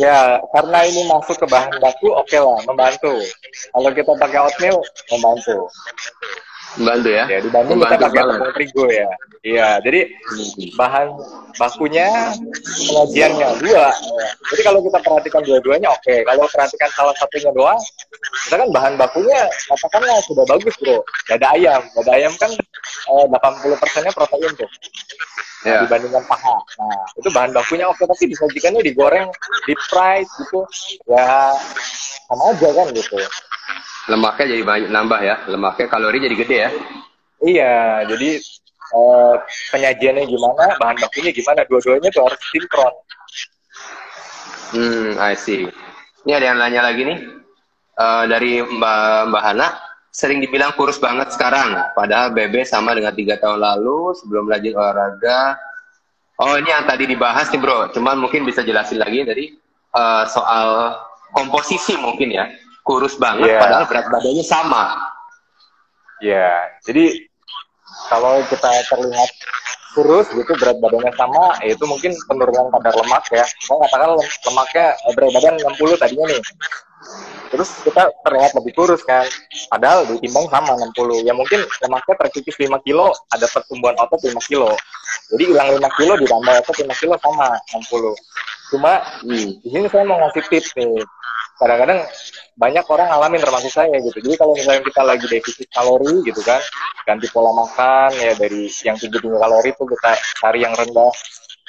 Ya, karena ini masuk ke bahan baku, oke lah, membantu. Kalau kita pakai oatmeal, membantu. Membantu ya? Ya, dibanding kita pakai tepung terigu ya. Iya, jadi bahan bakunya, penyajiannya dua. Ya. Jadi kalau kita perhatikan dua-duanya oke. Kalau perhatikan salah satunya doang, misalkan bahan bakunya katakanlah sudah bagus bro. Dada ayam kan 80%-nya protein tuh. Nah, dibandingkan paha. Nah, itu bahan bakunya oke, tapi disajikannya digoreng, deep fried gitu. Ya, sama aja kan gitu. Lemaknya jadi banyak nambah ya, lemaknya kalori jadi gede ya. Iya, jadi penyajiannya gimana, bahan bakunya gimana, dua-duanya tuh harus sinkron. I see. Ini ada yang nanya lagi nih, dari Mbak Hana, sering dibilang kurus banget sekarang, padahal Bebe sama dengan 3 tahun lalu sebelum rajin olahraga. Oh, ini yang tadi dibahas nih bro, cuman mungkin bisa jelasin lagi dari soal komposisi mungkin ya. Kurus banget, padahal berat badannya sama. Ya, jadi kalau kita terlihat kurus gitu, berat badannya sama, ya itu mungkin penurunan kadar lemak ya. Kita katakan lemaknya berat badan 60 tadinya nih. Terus kita terlihat lebih kurus kan, padahal ditimbang sama 60. Ya mungkin lemaknya terkikis 5 kilo, ada pertumbuhan otot 5 kilo. Jadi hilang 5 kilo ditambah otot 5 kilo sama 60. Cuma di sini saya mau ngasih tips nih. Kadang-kadang banyak orang ngalamin termasuk saya gitu. Jadi kalau misalnya kita lagi defisit kalori gitu kan, ganti pola makan ya dari yang tinggi kalori itu kita cari yang rendah.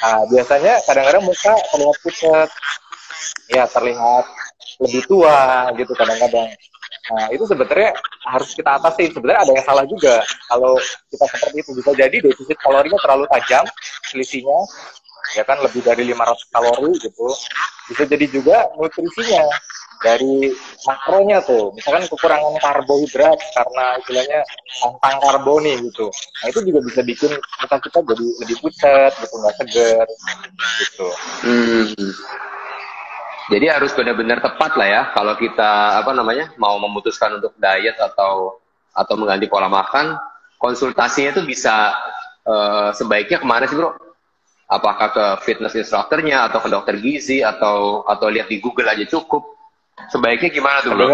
Nah, biasanya kadang-kadang muka terlihat pucat, ya terlihat lebih tua gitu kadang-kadang. Nah, itu sebenarnya harus kita atasi. Sebenarnya ada yang salah juga kalau kita seperti itu. Bisa jadi defisit kalorinya terlalu tajam, selisihnya ya kan lebih dari 500 kalori gitu. Bisa jadi juga nutrisinya dari makronya tuh, misalkan kekurangan karbohidrat karena istilahnya tantang karbo nih gitu. Nah itu juga bisa bikin muka kita jadi lebih pucat gitu, nggak seger gitu. Jadi harus benar-benar tepat lah ya kalau kita mau memutuskan untuk diet atau mengganti pola makan, konsultasinya itu bisa sebaiknya kemana sih bro? Apakah ke fitness instructor-nya atau ke dokter gizi atau lihat di Google aja cukup? Sebaiknya gimana tuh bro?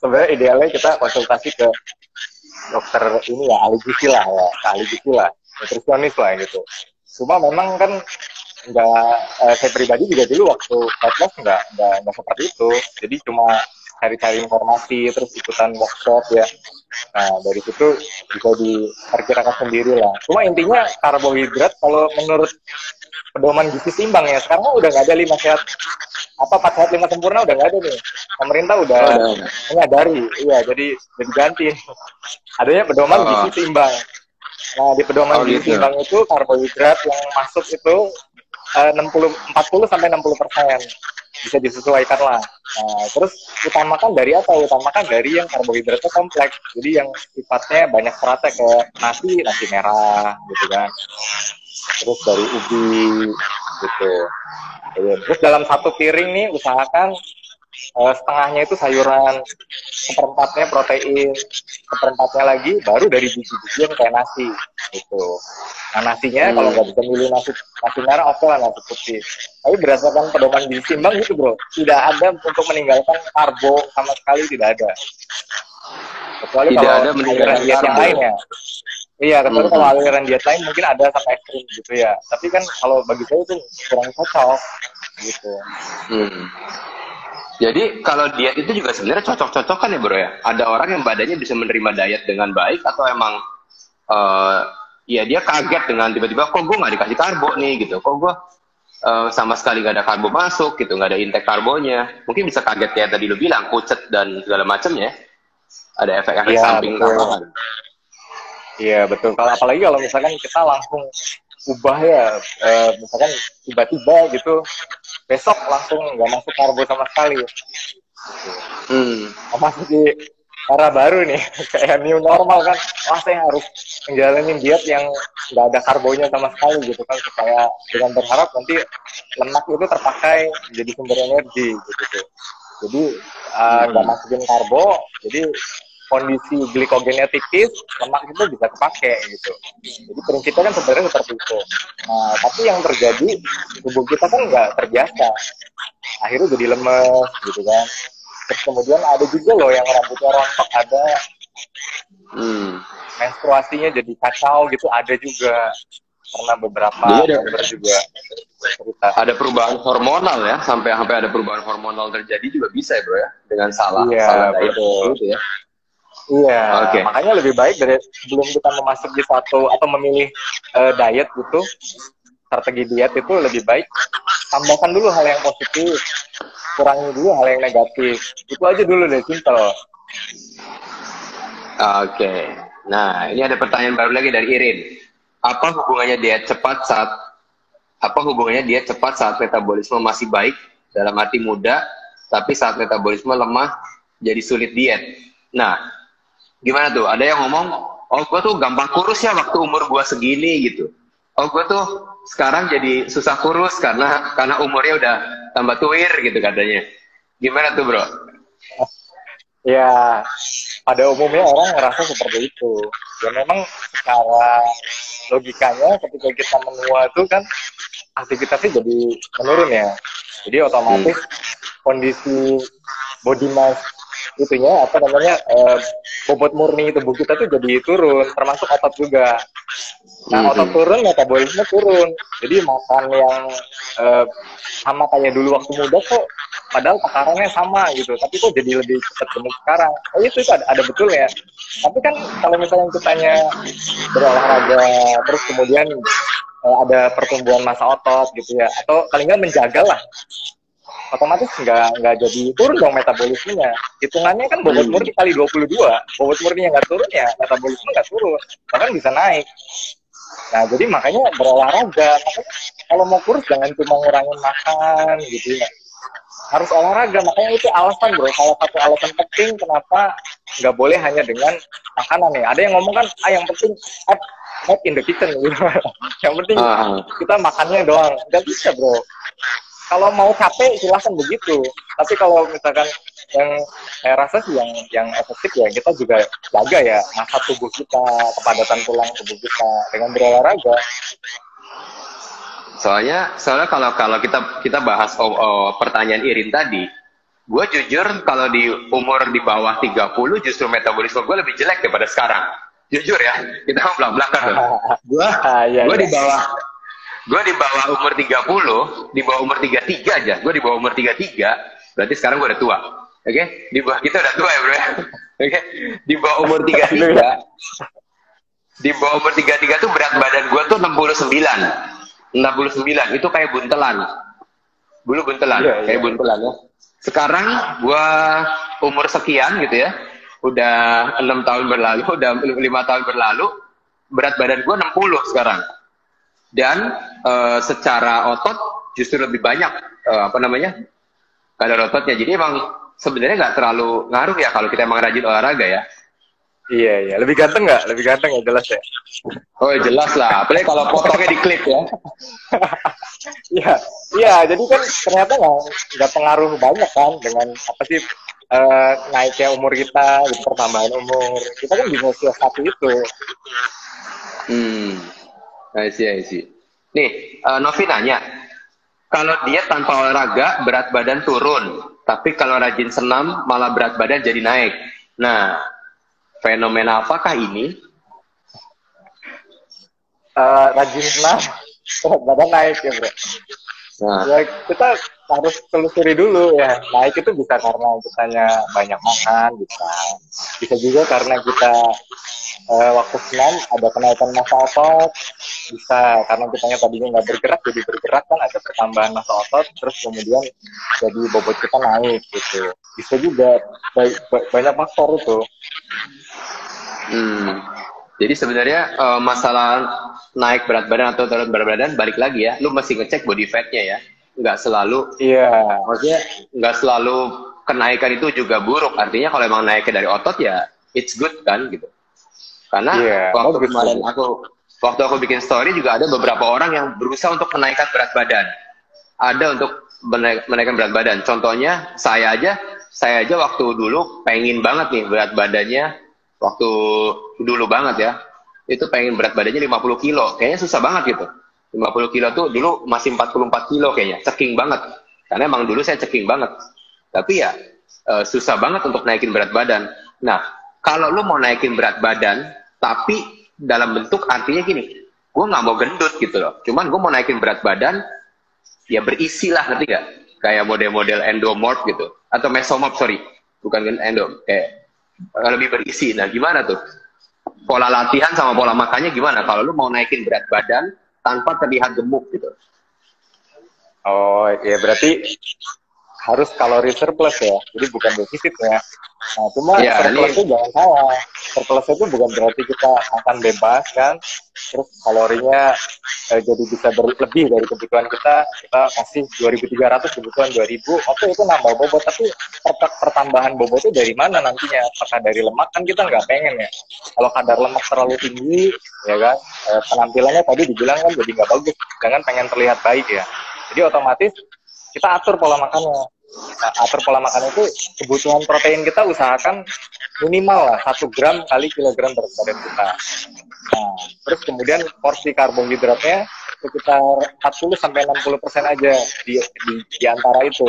Sebenarnya idealnya kita konsultasi ke dokter ini ya, ahli gizi lah, nutrisionis lah gitu. Cuma memang kan saya pribadi juga dulu waktu fitness nggak seperti itu. Jadi cuma cari-cari informasi terus ikutan workshop ya. Nah dari situ bisa diperkirakan sendiri lah. Cuma intinya karbohidrat kalau menurut pedoman gizi seimbang ya sekarang udah nggak ada 5 sehat 4 sehat 5 sempurna, udah nggak ada nih. Pemerintah udah menyadari, iya jadi diganti. Adanya pedoman gizi seimbang. Nah di pedoman gizi seimbang itu karbohidrat yang masuk itu 40 sampai 60%. Bisa disesuaikan lah. Nah, terus utamakan dari apa? Utamakan dari yang karbohidratnya kompleks. Jadi yang sifatnya banyak seratnya kayak nasi merah gitu kan. Terus dari ubi gitu. Terus dalam satu piring nih usahakan setengahnya itu sayuran, seperempatnya protein, seperempatnya lagi baru dari biji-bijian kayak nasi gitu. Nah nasinya kalau nggak bisa milih nasi merah oke lah nasi putih. Tapi berdasarkan pedoman gizi seimbang gitu bro, tidak ada untuk meninggalkan karbo sama sekali, tidak ada. Kecuali tidak kalau ada meninggalkan diet yang lainnya. Iya, kecuali kalau aliran diet lain mungkin ada sampai ekstrim gitu ya. Tapi kan kalau bagi saya itu kurang cocok gitu. Hmm. Jadi kalau diet itu juga sebenarnya cocok-cocokan ya bro ya. Ada orang yang badannya bisa menerima diet dengan baik atau emang ya dia kaget dengan tiba-tiba kok gue nggak dikasih karbo nih gitu. Kok gue sama sekali nggak ada karbo masuk gitu, nggak ada intake karbonya. Mungkin bisa kaget kayak tadi lu bilang, pucet dan segala macam ya. Ada efek-efek Iya, samping betul. tambahan. Iya, betul. Kalau apalagi kalau misalkan kita langsung ubah ya, misalkan tiba-tiba gitu, besok langsung nggak masuk karbo sama sekali. Masuk di era baru nih, kayak new normal kan. Wah, saya harus menjalani diet yang nggak ada karbonya sama sekali gitu kan, supaya dengan berharap nanti lemak itu terpakai menjadi sumber energi gitu. Jadi nggak masukin karbo, jadi kondisi glikogennya tipis, lemak itu bisa terpakai gitu. Jadi prinsipnya kan sebenarnya seperti itu. Nah, tapi yang terjadi tubuh kita kan nggak terbiasa, akhirnya jadi lemes gitu kan. Terus kemudian ada juga loh yang rambutnya rontok, ada menstruasinya jadi kacau gitu, ada juga. Pernah beberapa member juga cerita. Ada perubahan hormonal ya, sampai ada perubahan hormonal terjadi juga bisa ya bro ya, dengan salah diet gitu ya. Iya, makanya lebih baik dari sebelum kita memasuki satu atau memilih diet gitu, strategi diet itu lebih baik tambahkan dulu hal yang positif, kurangi dulu hal yang negatif. Itu aja dulu deh, simple. Oke. Nah, ini ada pertanyaan baru lagi dari Irin. Apa hubungannya diet cepat saat metabolisme masih baik, dalam arti muda, tapi saat metabolisme lemah jadi sulit diet? Nah, gimana tuh? Ada yang ngomong, oh gue tuh gampang kurus ya waktu umur gue segini gitu. Oh gue tuh sekarang jadi susah kurus karena umurnya udah tambah tuir gitu katanya. Gimana tuh bro? Ya, pada umumnya orang ngerasa seperti itu. Ya memang secara logikanya ketika kita menua itu kan aktivitasnya jadi menurun ya. Jadi otomatis kondisi body mass itunya apa namanya bobot murni tubuh kita tuh jadi turun, termasuk otot juga. Nah, otot turun, metabolisme turun. Jadi makan yang sama kayak dulu waktu muda kok, padahal takarannya sama gitu, tapi kok jadi lebih cepat gemuk sekarang. Oh itu ada betul ya. Tapi kan kalau misalnya kitanya berolahraga terus kemudian ada pertumbuhan massa otot gitu ya, atau paling nggak menjaga lah, otomatis nggak jadi turun dong metabolismenya. Hitungannya kan bobot murni kali 22, bobot murni yang nggak turun ya metabolisme nggak turun, bahkan bisa naik. Nah jadi makanya berolahraga. Makanya kalau mau kurus jangan cuma ngurangin makan gitu ya, harus olahraga. Makanya itu alasan bro, salah satu alasan penting kenapa nggak boleh hanya dengan makanan ya. Ada yang ngomong kan, yang penting head in the kitchen gitu. Yang penting kita makannya doang. Nggak bisa bro. Kalau mau capek silahkan begitu. Tapi kalau misalkan yang saya rasa sih yang efektif ya kita juga jaga ya massa tubuh kita, kepadatan tulang tubuh kita dengan berolahraga. Soalnya kalau kita bahas pertanyaan Irin tadi, gue jujur kalau di umur di bawah 30 justru metabolisme gue lebih jelek daripada sekarang. Jujur ya, kita mau belak-belakan tuh. Gue di bawah umur 30, di bawah umur 33 aja. Gue di bawah umur 33, berarti sekarang gue udah tua. Oke? Di bawah kita udah tua ya, bro. Oke? Di bawah umur 33. Di bawah umur 33 tuh berat badan gue tuh 69 itu kayak buntelan. Dulu buntelan, kayak buntelan ya. Sekarang gue umur sekian gitu ya. Udah 6 tahun berlalu, udah 5 tahun berlalu, berat badan gue 60 sekarang. Dan secara otot justru lebih banyak kadar ototnya. Jadi emang sebenarnya nggak terlalu ngaruh ya kalau kita emang rajin olahraga ya. Iya. Lebih ganteng nggak? Lebih ganteng ya, jelas ya. Oh jelas lah. Apalagi kalau potongnya di klip ya. Iya. Jadi kan ternyata nggak pengaruh banyak kan dengan apa sih naiknya umur kita, gitu, pertambahan umur. Kita kan bisa siasati itu. I see. Nih, Novi nanya, kalau diet tanpa olahraga berat badan turun, tapi kalau rajin senam malah berat badan jadi naik. Nah, fenomena apakah ini? rajin senam, berat badan naik ya bro. Nah, Ya kita harus telusuri dulu ya. Naik itu bisa karena kitanya banyak makan, bisa juga karena kita waktu senam ada kenaikan massa otot, bisa karena kitanya tadinya nggak bergerak jadi bergerak, kan ada pertambahan massa otot, terus kemudian jadi bobot kita naik gitu. Bisa juga banyak faktor itu. hmm. Jadi sebenarnya masalah naik berat badan atau turun berat badan balik lagi ya, lu mesti ngecek body fatnya ya. Nggak selalu, Iya, maksudnya nggak selalu kenaikan itu juga buruk. Artinya kalau emang naiknya dari otot ya it's good kan gitu. Karena iya, waktu bagus kemarin bagus. waktu aku bikin story juga ada beberapa orang yang berusaha untuk menaikkan berat badan. Ada untuk menaikkan berat badan. Contohnya saya aja waktu dulu pengen banget nih berat badannya, waktu dulu banget ya, itu pengen berat badannya 50 kilo. Kayaknya susah banget gitu. 50 kilo tuh dulu masih 44 kilo kayaknya, ceking banget. Karena emang dulu saya ceking banget. Tapi ya susah banget untuk naikin berat badan. Nah, kalau lu mau naikin berat badan, tapi dalam bentuk artinya gini, gue nggak mau gendut gitu loh. Cuman gue mau naikin berat badan, ya berisi lah, ngerti gak? Kayak model-model endomorph gitu. Atau mesomorph, sorry. Bukan endo, kayak lebih berisi. Nah, gimana tuh? Pola latihan sama pola makannya gimana? Kalau lu mau naikin berat badan tanpa terlihat gemuk gitu. Oh, ya berarti harus kalori surplus ya, jadi bukan defisit ya. Nah, cuma Ya, surplus itu ini jangan salah. Surplus itu bukan berarti kita makan bebas kan, terus kalorinya jadi bisa berlebih dari kebutuhan kita kasih 2.300 kebutuhan 2.000, oke itu nambah bobot, tapi pertambahan bobotnya dari mana nantinya? Apakah dari lemak? Kan kita nggak pengen ya. Kalau kadar lemak terlalu tinggi, ya kan, penampilannya tadi dibilang kan jadi nggak bagus, jangan pengen terlihat baik ya. Jadi otomatis kita atur pola makannya. Nah, atur pola makan itu kebutuhan protein kita usahakan minimal lah 1 gram kali kilogram berat badan kita. Nah, terus kemudian porsi karbohidratnya sekitar 40-60% aja di antara itu.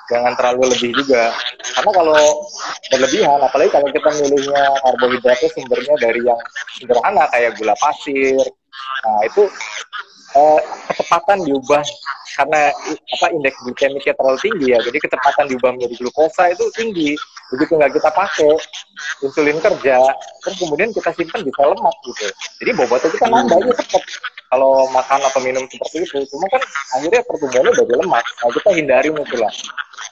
Jangan terlalu lebih juga. Karena kalau berlebihan, apalagi kalau kita milihnya karbohidratnya sumbernya dari yang sederhana kayak gula pasir, nah itu kecepatan diubah karena indeks glikemiknya terlalu tinggi ya, jadi kecepatan diubah menjadi glukosa itu tinggi. Begitu nggak kita pakai, insulin kerja, terus kemudian kita simpan bisa lemak gitu. Jadi bobotnya kita nambah aja cepet kalau makan atau minum seperti itu. Cuma kan akhirnya pertumbuhannya dari lemak. Nah, kita hindari itu lah.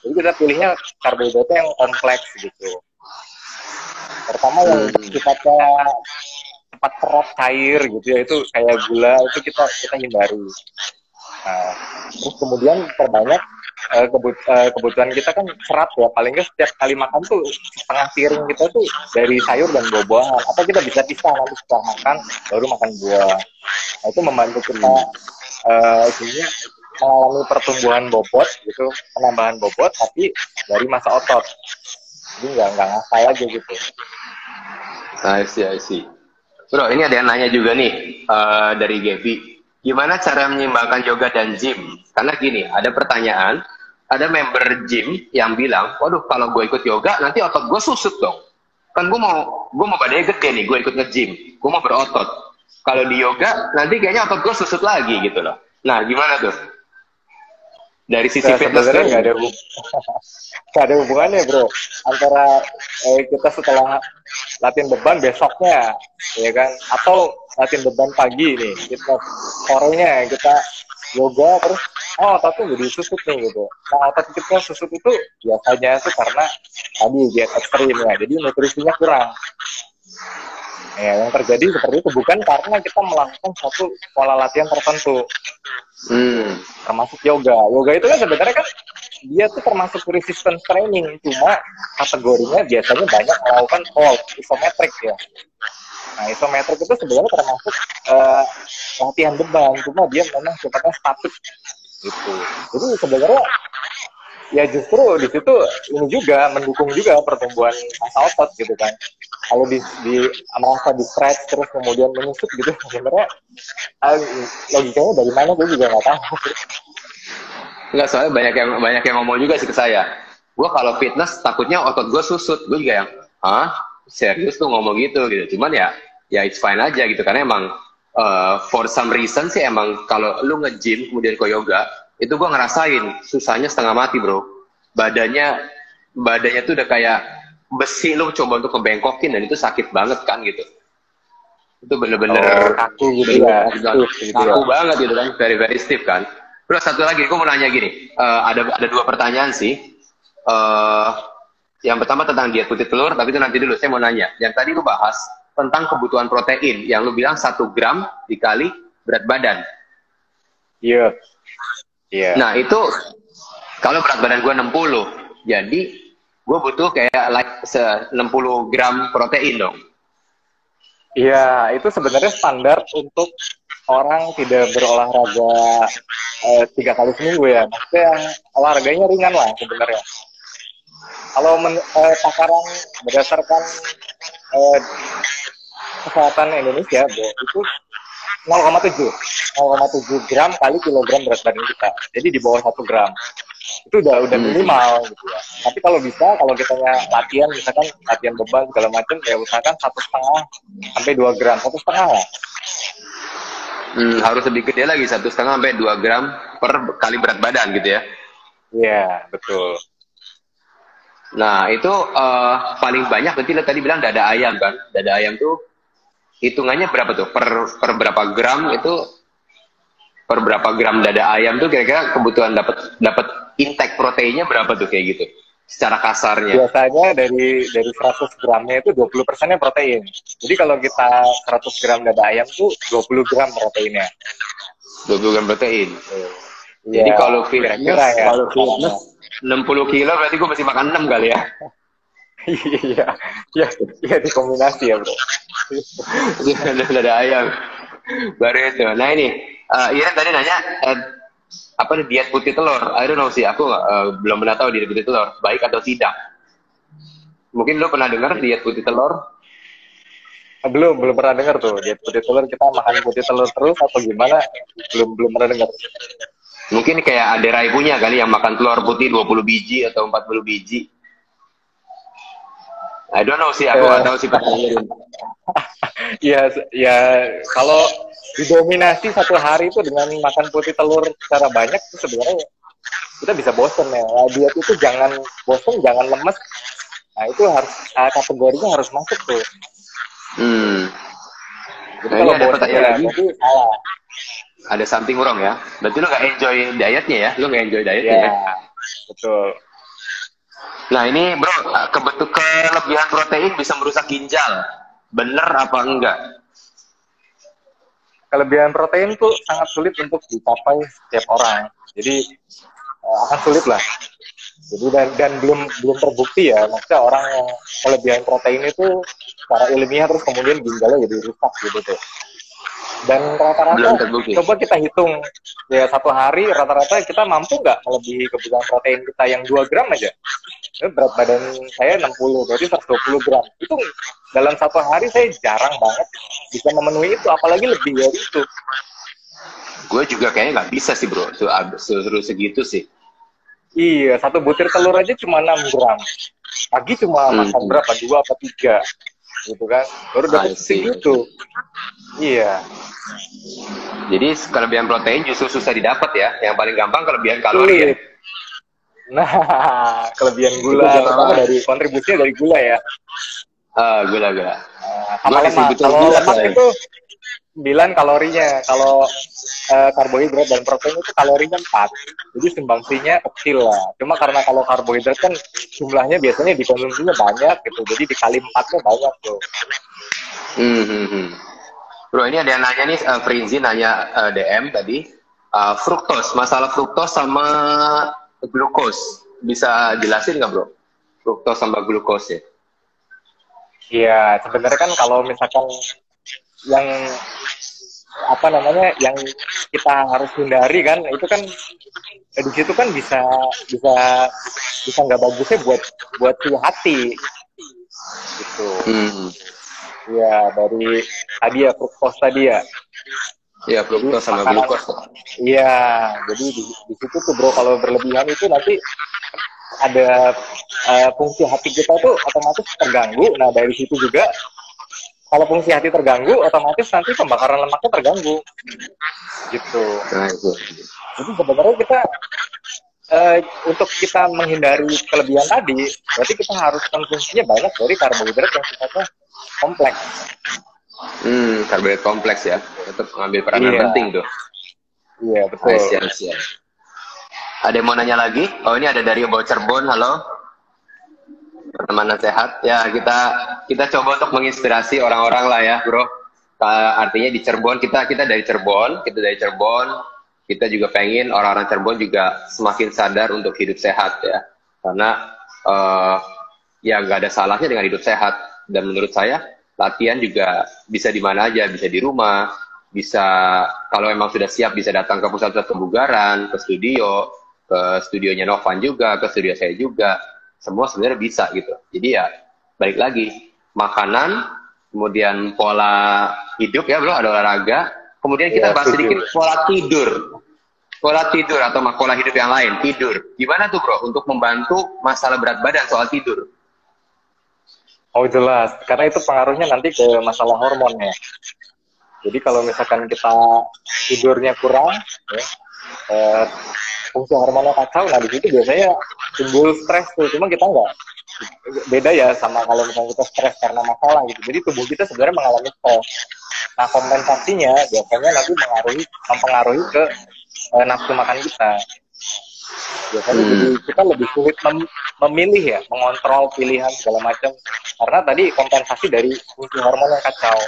Jadi kita pilihnya karbohidratnya yang kompleks gitu. Pertama yang sifatnya cepat serap cair gitu ya, itu kayak gula, itu kita hindari. Nah, terus kemudian perbanyak kebutuhan kita kan serat ya, paling nggak setiap kali makan tuh setengah piring kita tuh dari sayur dan buah-buahan, atau kita bisa pisah nanti setelah makan baru makan buah. Nah, itu membantu kita sebenarnya mengalami pertumbuhan bobot gitu, penambahan bobot tapi dari massa otot, jadi nggak ngasal aja gitu. I see. Bro, ini ada yang nanya juga nih dari Gaby. Gimana cara menyeimbangkan yoga dan gym? Karena gini, ada pertanyaan, ada member gym yang bilang, waduh kalau gue ikut yoga nanti otot gue susut dong. Kan gue mau badannya gede nih, gue ikut nge-gym, gue mau berotot. Kalau di yoga nanti kayaknya otot gue susut lagi gitu loh. Nah, gimana tuh? Dari sisi Nah, fitness sebenarnya training. nggak ada hubungannya bro antara kita setelah latihan beban besoknya, ya kan, atau latihan beban pagi nih kita sorenya kita yoga terus ototnya jadi susut nih gitu. Nah, otot kita susut itu biasanya itu karena tadi diet ekstrim ya, jadi nutrisinya kurang. Ya, yang terjadi seperti itu bukan karena kita melakukan satu pola latihan tertentu. Termasuk yoga. Yoga itu kan sebenarnya kan dia tuh termasuk resistance training, cuma kategorinya biasanya banyak melakukan hold isometrik ya. Nah, isometrik itu sebenarnya termasuk latihan beban, cuma dia memang sifatnya statik gitu. Jadi sebenarnya ya justru di situ ini juga mendukung juga pertumbuhan massa otot gitu kan. Kalau merasa di stretch terus kemudian menyusut gitu, sebenarnya logikanya dari mana gue juga nggak tahu. Enggak, soalnya banyak yang ngomong juga sih ke saya. Gue kalau fitness takutnya otot gue susut. Gue juga yang, serius tuh ngomong gitu. Cuman ya it's fine aja gitu. Karena emang For some reason sih emang kalau lu nge-gym kemudian ke yoga, itu gue ngerasain susahnya setengah mati bro. Badannya tuh udah kayak besi, lu coba untuk ngebengkokin dan itu sakit banget kan gitu. Itu bener-bener kaku gitu ya, kaku banget gitu kan, very very stiff kan. Terus satu lagi, gue mau nanya gini, ada dua pertanyaan sih. Yang pertama tentang diet putih telur, tapi itu nanti dulu saya mau nanya. Yang tadi lu bahas tentang kebutuhan protein, yang lu bilang 1 gram dikali berat badan. Iya. Yeah. Nah itu kalau berat badan gue 60, jadi gue butuh kayak 60 gram protein dong. Iya, itu sebenarnya standar untuk orang tidak berolahraga 3 kali seminggu ya. Maksudnya yang olahraganya ringan lah sebenarnya. Kalau takaran berdasarkan kesehatan Indonesia, itu 0,7 gram kali kilogram berat badan kita. Jadi di bawah 1 gram. Itu udah minimal gitu ya. Tapi kalau bisa, kalau kita latihan, misalkan latihan beban segala macam, ya usahakan 1,5 sampai 2 gram, 1,5 lah. Harus lebih gede lagi, 1,5 sampai 2 gram per kali berat badan gitu ya? Iya, betul. Nah itu paling banyak berarti lo tadi bilang dada ayam kan? Dada ayam tuh hitungannya berapa tuh? Per berapa gram itu? Per berapa gram dada ayam tuh kira-kira kebutuhan dapat intake proteinnya berapa tuh kayak gitu? Secara kasarnya. Biasanya dari 100 gramnya itu 20%-nya protein. Jadi kalau kita 100 gram dada ayam tuh 20 gram proteinnya. 20 gram protein. Ya, jadi kalau fitness, ya, kalau fitness 60 kilo berarti gue mesti makan 6 kali ya. Iya dikombinasi ya bro. Dada ayam. Baru itu. Nah ini, Iren tadi nanya apa nih diet putih telur? I don't know sih, aku belum pernah tahu diet putih telur baik atau tidak. Mungkin lo pernah dengar diet putih telur? Belum pernah dengar tuh diet putih telur. Kita makan putih telur terus atau gimana? Belum pernah dengar. Mungkin kayak Aderai punya kali yang makan telur putih 20 biji atau 40 biji. I don't know sih, aku nggak tahu sih pertanyaan. Ya kalau didominasi satu hari itu dengan makan putih telur secara banyak itu sebenarnya kita bisa bosen ya. Diet itu jangan bosen, jangan lemes. Nah itu harus kategorinya harus masuk tuh. Jadi Nah, kalau ini ada pertanyaan lagi. Berarti salah. Ada something wrong ya. Berarti lu nggak enjoy dietnya ya? Lu nggak enjoy dietnya ya? Betul. Nah ini bro, kelebihan protein bisa merusak ginjal. Bener apa enggak? Kelebihan protein tuh sangat sulit untuk dicapai setiap orang. Jadi akan sulit lah. Jadi dan belum terbukti ya. Maksudnya orang yang kelebihan protein itu secara ilmiah terus kemudian ginjalnya jadi rusak gitu tuh. Dan rata-rata coba kita hitung ya satu hari rata-rata kita mampu nggak melebihi kebutuhan protein kita yang 2 gram aja. Berat badan saya 60, berarti 120 gram. Itu dalam satu hari saya jarang banget bisa memenuhi itu, apalagi lebih dari itu. Gue juga kayaknya nggak bisa sih bro, suruh segitu sih. Iya, 1 butir telur aja cuma 6 gram. Pagi cuma makan berapa? 2 apa 3 gitu kan. Baru dapat segitu. Iya. Jadi kelebihan protein justru susah didapat ya. Yang paling gampang kelebihan kalori ya. Nah, kelebihan gula terutama dari kontribusinya dari gula ya. Gula. Sama lemak. Kalau lemak itu 9 kalorinya. Kalau karbohidrat dan protein itu kalorinya 4. Jadi sumbangsinya kecil lah. Cuma karena kalau karbohidrat kan jumlahnya biasanya dikonsumsinya banyak gitu. Jadi dikali 4-nya banyak tuh. Bro, ini ada yang nanya nih, Frinzi nanya DM tadi. Fruktos, masalah fruktos sama glukos. Bisa jelasin nggak bro? Fruktos sama glukos ya? Iya, sebenarnya kan kalau misalkan yang apa namanya yang kita harus hindari kan itu kan di situ kan bisa nggak bagusnya buat si hati gitu. Ya dari tadi ya fruktos tadi ya. Iya, fruktos sama glukos. Iya, jadi di situ tuh bro kalau berlebihan itu nanti ada fungsi hati kita tuh otomatis terganggu. Nah dari situ juga kalau fungsi hati terganggu, otomatis nanti pembakaran lemaknya terganggu, gitu. Nah, itu. Jadi sebenarnya kita untuk kita menghindari kelebihan tadi, berarti kita harus konsumsinya banyak dari karbohidrat yang sifatnya kompleks. Karbohidrat kompleks ya, tetap mengambil peranan penting tuh. Iya, betul. Siap. Ada yang mau nanya lagi? Oh, ini ada dari Bau Cirebon. Halo, pertemanan sehat. Ya, kita coba untuk menginspirasi orang-orang lah ya, bro. Artinya di Cirebon, kita dari Cirebon, kita juga pengen orang-orang Cirebon juga semakin sadar untuk hidup sehat ya. Karena ya nggak ada salahnya dengan hidup sehat. Dan menurut saya latihan juga bisa di mana aja, bisa di rumah, bisa kalau memang sudah siap bisa datang ke pusat-pusat kebugaran, ke studionya Novan juga, ke studio saya juga. Semua sebenarnya bisa gitu. Jadi ya balik lagi makanan, kemudian pola hidup ya bro, ada olahraga, kemudian kita bahas sedikit pola tidur atau pola hidup yang lain, tidur. Gimana tuh bro untuk membantu masalah berat badan soal tidur? Oh jelas, karena itu pengaruhnya nanti ke masalah hormon ya. Jadi kalau misalkan kita tidurnya kurang, ya, fungsi hormonnya kacau, nah di situ biasanya timbul stres tuh. Cuma kita nggak, beda ya sama kalau misalnya kita stres karena masalah gitu. Jadi tubuh kita sebenarnya mengalami stres. Nah kompensasinya biasanya nanti mempengaruhi ke nafsu makan kita. Biasanya jadi kita lebih sulit memilih ya, mengontrol pilihan segala macam. Karena tadi kompensasi dari fungsi hormon yang kacau.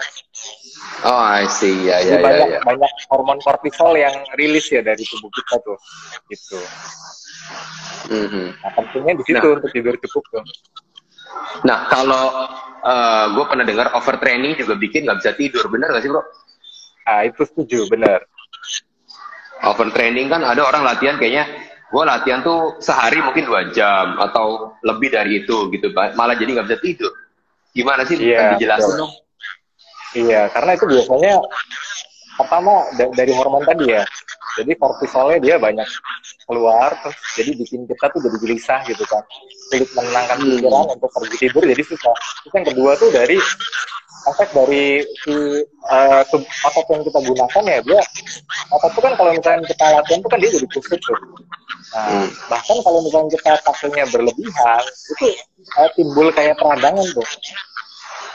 Oh, I see. Ya. Banyak hormon kortisol yang rilis ya dari tubuh kita tuh, gitu. Nah, pentingnya di situ untuk tidur cukup tuh. Nah, kalau gue pernah dengar overtraining juga bikin nggak bisa tidur, bener nggak sih bro? Ah, itu setuju, bener. Overtraining kan ada orang latihan kayaknya, gue latihan tuh sehari mungkin 2 jam atau lebih dari itu gitu, malah jadi nggak bisa tidur. Gimana sih? Iya, dijelasin dong. Iya, karena itu biasanya pertama dari hormon tadi ya. Jadi kortisolnya dia banyak keluar, terus jadi bikin kita tuh jadi gelisah gitu kan. Sulit menenangkan pikiran untuk pergi tidur, jadi susah. Terus yang kedua tuh dari efek dari si otot yang kita gunakan ya, dia otot tuh kan kalau misalnya kita latihan tuh kan dia jadi kusut tuh. Nah, bahkan kalau misalnya kita pakainya berlebihan, itu timbul kayak peradangan tuh.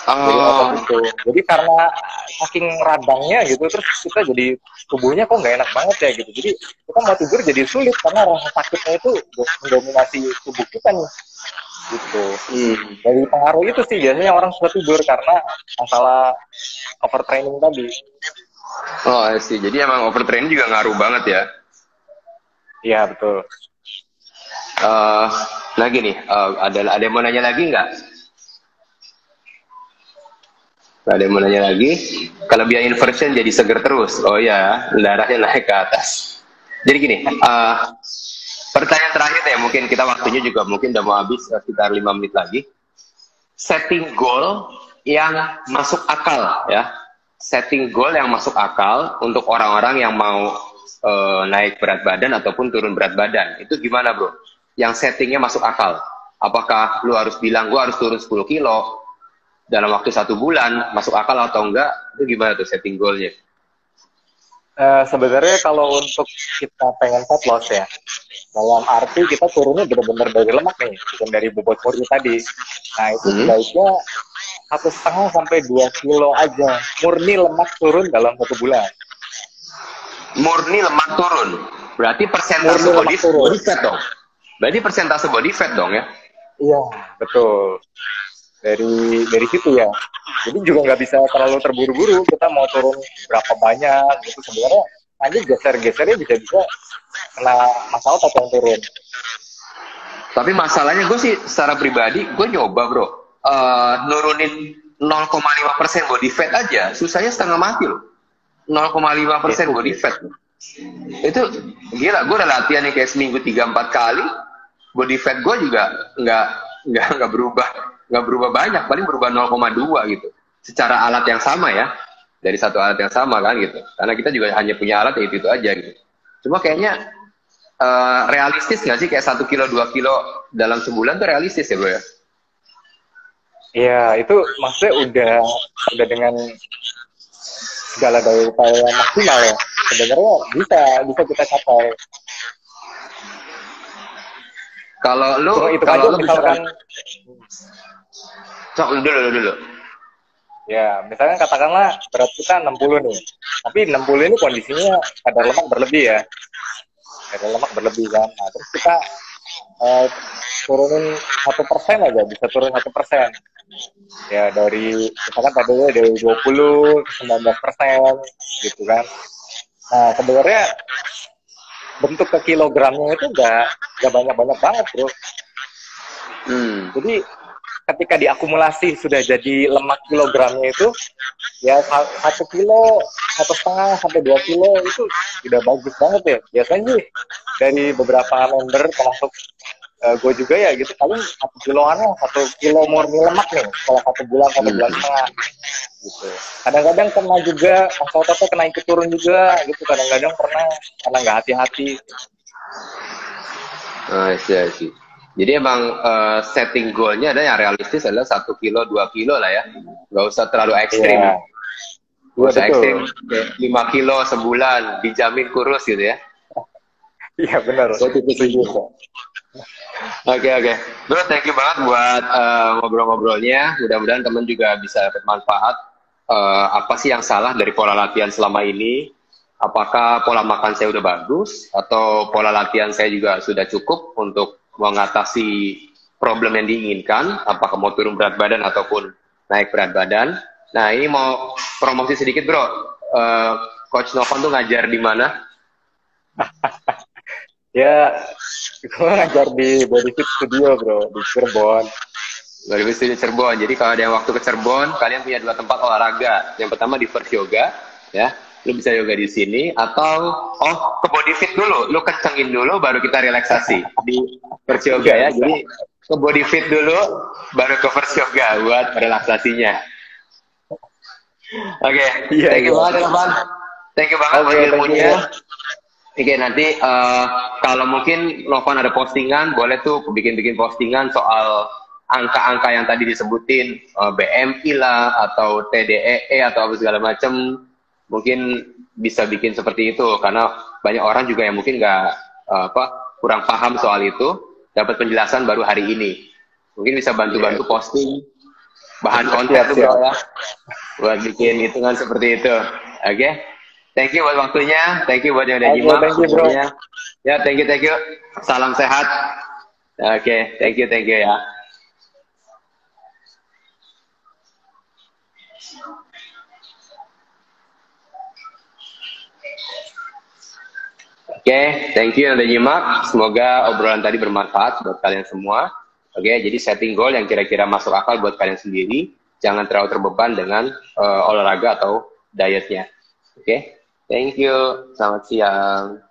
Jadi otot itu. Jadi karena saking radangnya gitu, terus kita jadi tubuhnya kok nggak enak banget ya gitu. Jadi kita mau tidur jadi sulit karena rasa sakitnya itu mendominasi tubuh kita nih. Gitu. Dari pengaruh itu sih biasanya orang suka tidur karena masalah overtraining tadi. Oh sih, jadi emang overtraining juga ngaruh banget ya. Iya betul. Lagi nih, ada yang mau nanya lagi nggak? Ada yang mau nanya lagi? Kelebihan inversion jadi seger terus. Oh ya, darahnya naik ke atas. Jadi gini, pertanyaan terakhir ya, mungkin kita waktunya juga mungkin udah mau habis, sekitar 5 menit lagi. Setting goal yang masuk akal ya. Setting goal yang masuk akal untuk orang-orang yang mau naik berat badan ataupun turun berat badan. Itu gimana bro? Yang settingnya masuk akal. Apakah lu harus bilang, gue harus turun 10 kilo dalam waktu 1 bulan, masuk akal atau enggak? Itu gimana tuh setting goalnya? Sebenarnya kalau untuk kita pengen fat loss ya, dalam arti kita turunnya benar-benar dari lemak nih, bukan dari bobot murni tadi. Nah itu sebaiknya 1,5 sampai 2 kilo aja murni lemak turun dalam 1 bulan. Murni lemak turun, berarti persentase body fat dong. Berarti persentase body fat dong ya? Iya betul. Dari situ ya. Jadi juga nggak bisa terlalu terburu-buru. Kita mau turun berapa banyak gitu sebenarnya. Nanti geser-gesernya bisa kena masalah otot yang turun. Tapi masalahnya gue sih secara pribadi gue nyoba bro, nurunin 0,5% body fat aja, susahnya setengah mati loh. 0,5% body fat. Itu gila. Gue udah latihan kayak seminggu 3-4 kali, body fat gue juga nggak berubah banyak, paling berubah 0,2 gitu. Secara alat yang sama ya, dari satu alat yang sama kan gitu. Karena kita juga hanya punya alat ya itu aja gitu. Cuma kayaknya realistis nggak sih kayak 1 kilo 2 kilo dalam sebulan tuh realistis ya bro ya? ya itu maksudnya udah dengan segala daya upaya yang maksimal ya. Sebenarnya bisa kita capai. Hitung aja Kalau lu misalkan, dulu dulu. ya misalkan katakanlah berat kita 60 nih, tapi 60 ini kondisinya kadar lemak berlebih ya, kadar lemak berlebih kan. Nah, terus kita turunin 1% aja, bisa turun 1%. Ya dari misalkan tadinya dari 20 ke 19% gitu kan. Nah sebenarnya bentuk ke kilogramnya itu nggak banyak-banyak banget bro. Jadi ketika diakumulasi sudah jadi lemak kilogramnya itu ya 1 kilo, 1,5 sampai 2 kilo itu udah bagus banget ya. Biasanya sih dari beberapa member termasuk gue juga ya gitu, paling 1 kiloan, 1 kilo murni lemak nih setelah 1 bulan, 1 bulan setengah gitu. Kadang-kadang pernah juga masa ototnya kena ikut turun juga gitu, kadang-kadang pernah karena nggak hati-hati. Sih. Jadi emang setting goalnya ada yang realistis adalah 1 kilo, 2 kilo lah ya. Nggak usah terlalu ekstrim. Iya. Nggak usah ekstrim. 5 kilo sebulan dijamin kurus gitu ya. Iya benar. Oke. Bro, thank you banget buat ngobrol-ngobrolnya. Mudah-mudahan teman juga bisa dapat manfaat. Apa sih yang salah dari pola latihan selama ini? Apakah pola makan saya udah bagus? Atau pola latihan saya juga sudah cukup untuk mengatasi problem yang diinginkan? Apakah mau turun berat badan ataupun naik berat badan? Nah, ini mau promosi sedikit, bro. Coach Novan tuh ngajar di mana? Ya, gue ngajar di Bodyfit Studio bro, di Cirebon. Bodyfit Studio Cirebon. Jadi kalau ada yang waktu ke Cirebon, kalian punya 2 tempat olahraga. Yang pertama di First Yoga, ya. Lu bisa yoga di sini, atau ke Bodyfit dulu. Lu kencengin dulu, baru kita relaksasi di First Yoga ya. Jadi ke Bodyfit dulu, baru ke First Yoga buat relaksasinya. Oke, thank you banget teman. Thank you banget buat ilmunya. Oke, nanti kalau mungkin Novan ada postingan, boleh tuh bikin postingan soal angka-angka yang tadi disebutin, BMI lah, atau TDEE, atau apa segala macam. Mungkin bisa bikin seperti itu, karena banyak orang juga yang mungkin kurang paham soal itu, dapat penjelasan baru hari ini. Mungkin bisa bantu-bantu posting bahan konten tuh bro ya, buat bikin hitungan seperti itu. Oke. Thank you buat waktunya, thank you buat yang udah nyimak. Thank you, bro. Ya, thank you. Salam sehat. Oke, thank you ya. Oke, thank you yang udah nyimak. Semoga obrolan tadi bermanfaat buat kalian semua. Oke, jadi setting goal yang kira-kira masuk akal buat kalian sendiri. Jangan terlalu terbeban dengan olahraga atau dietnya. Oke. Thank you. Selamat siang.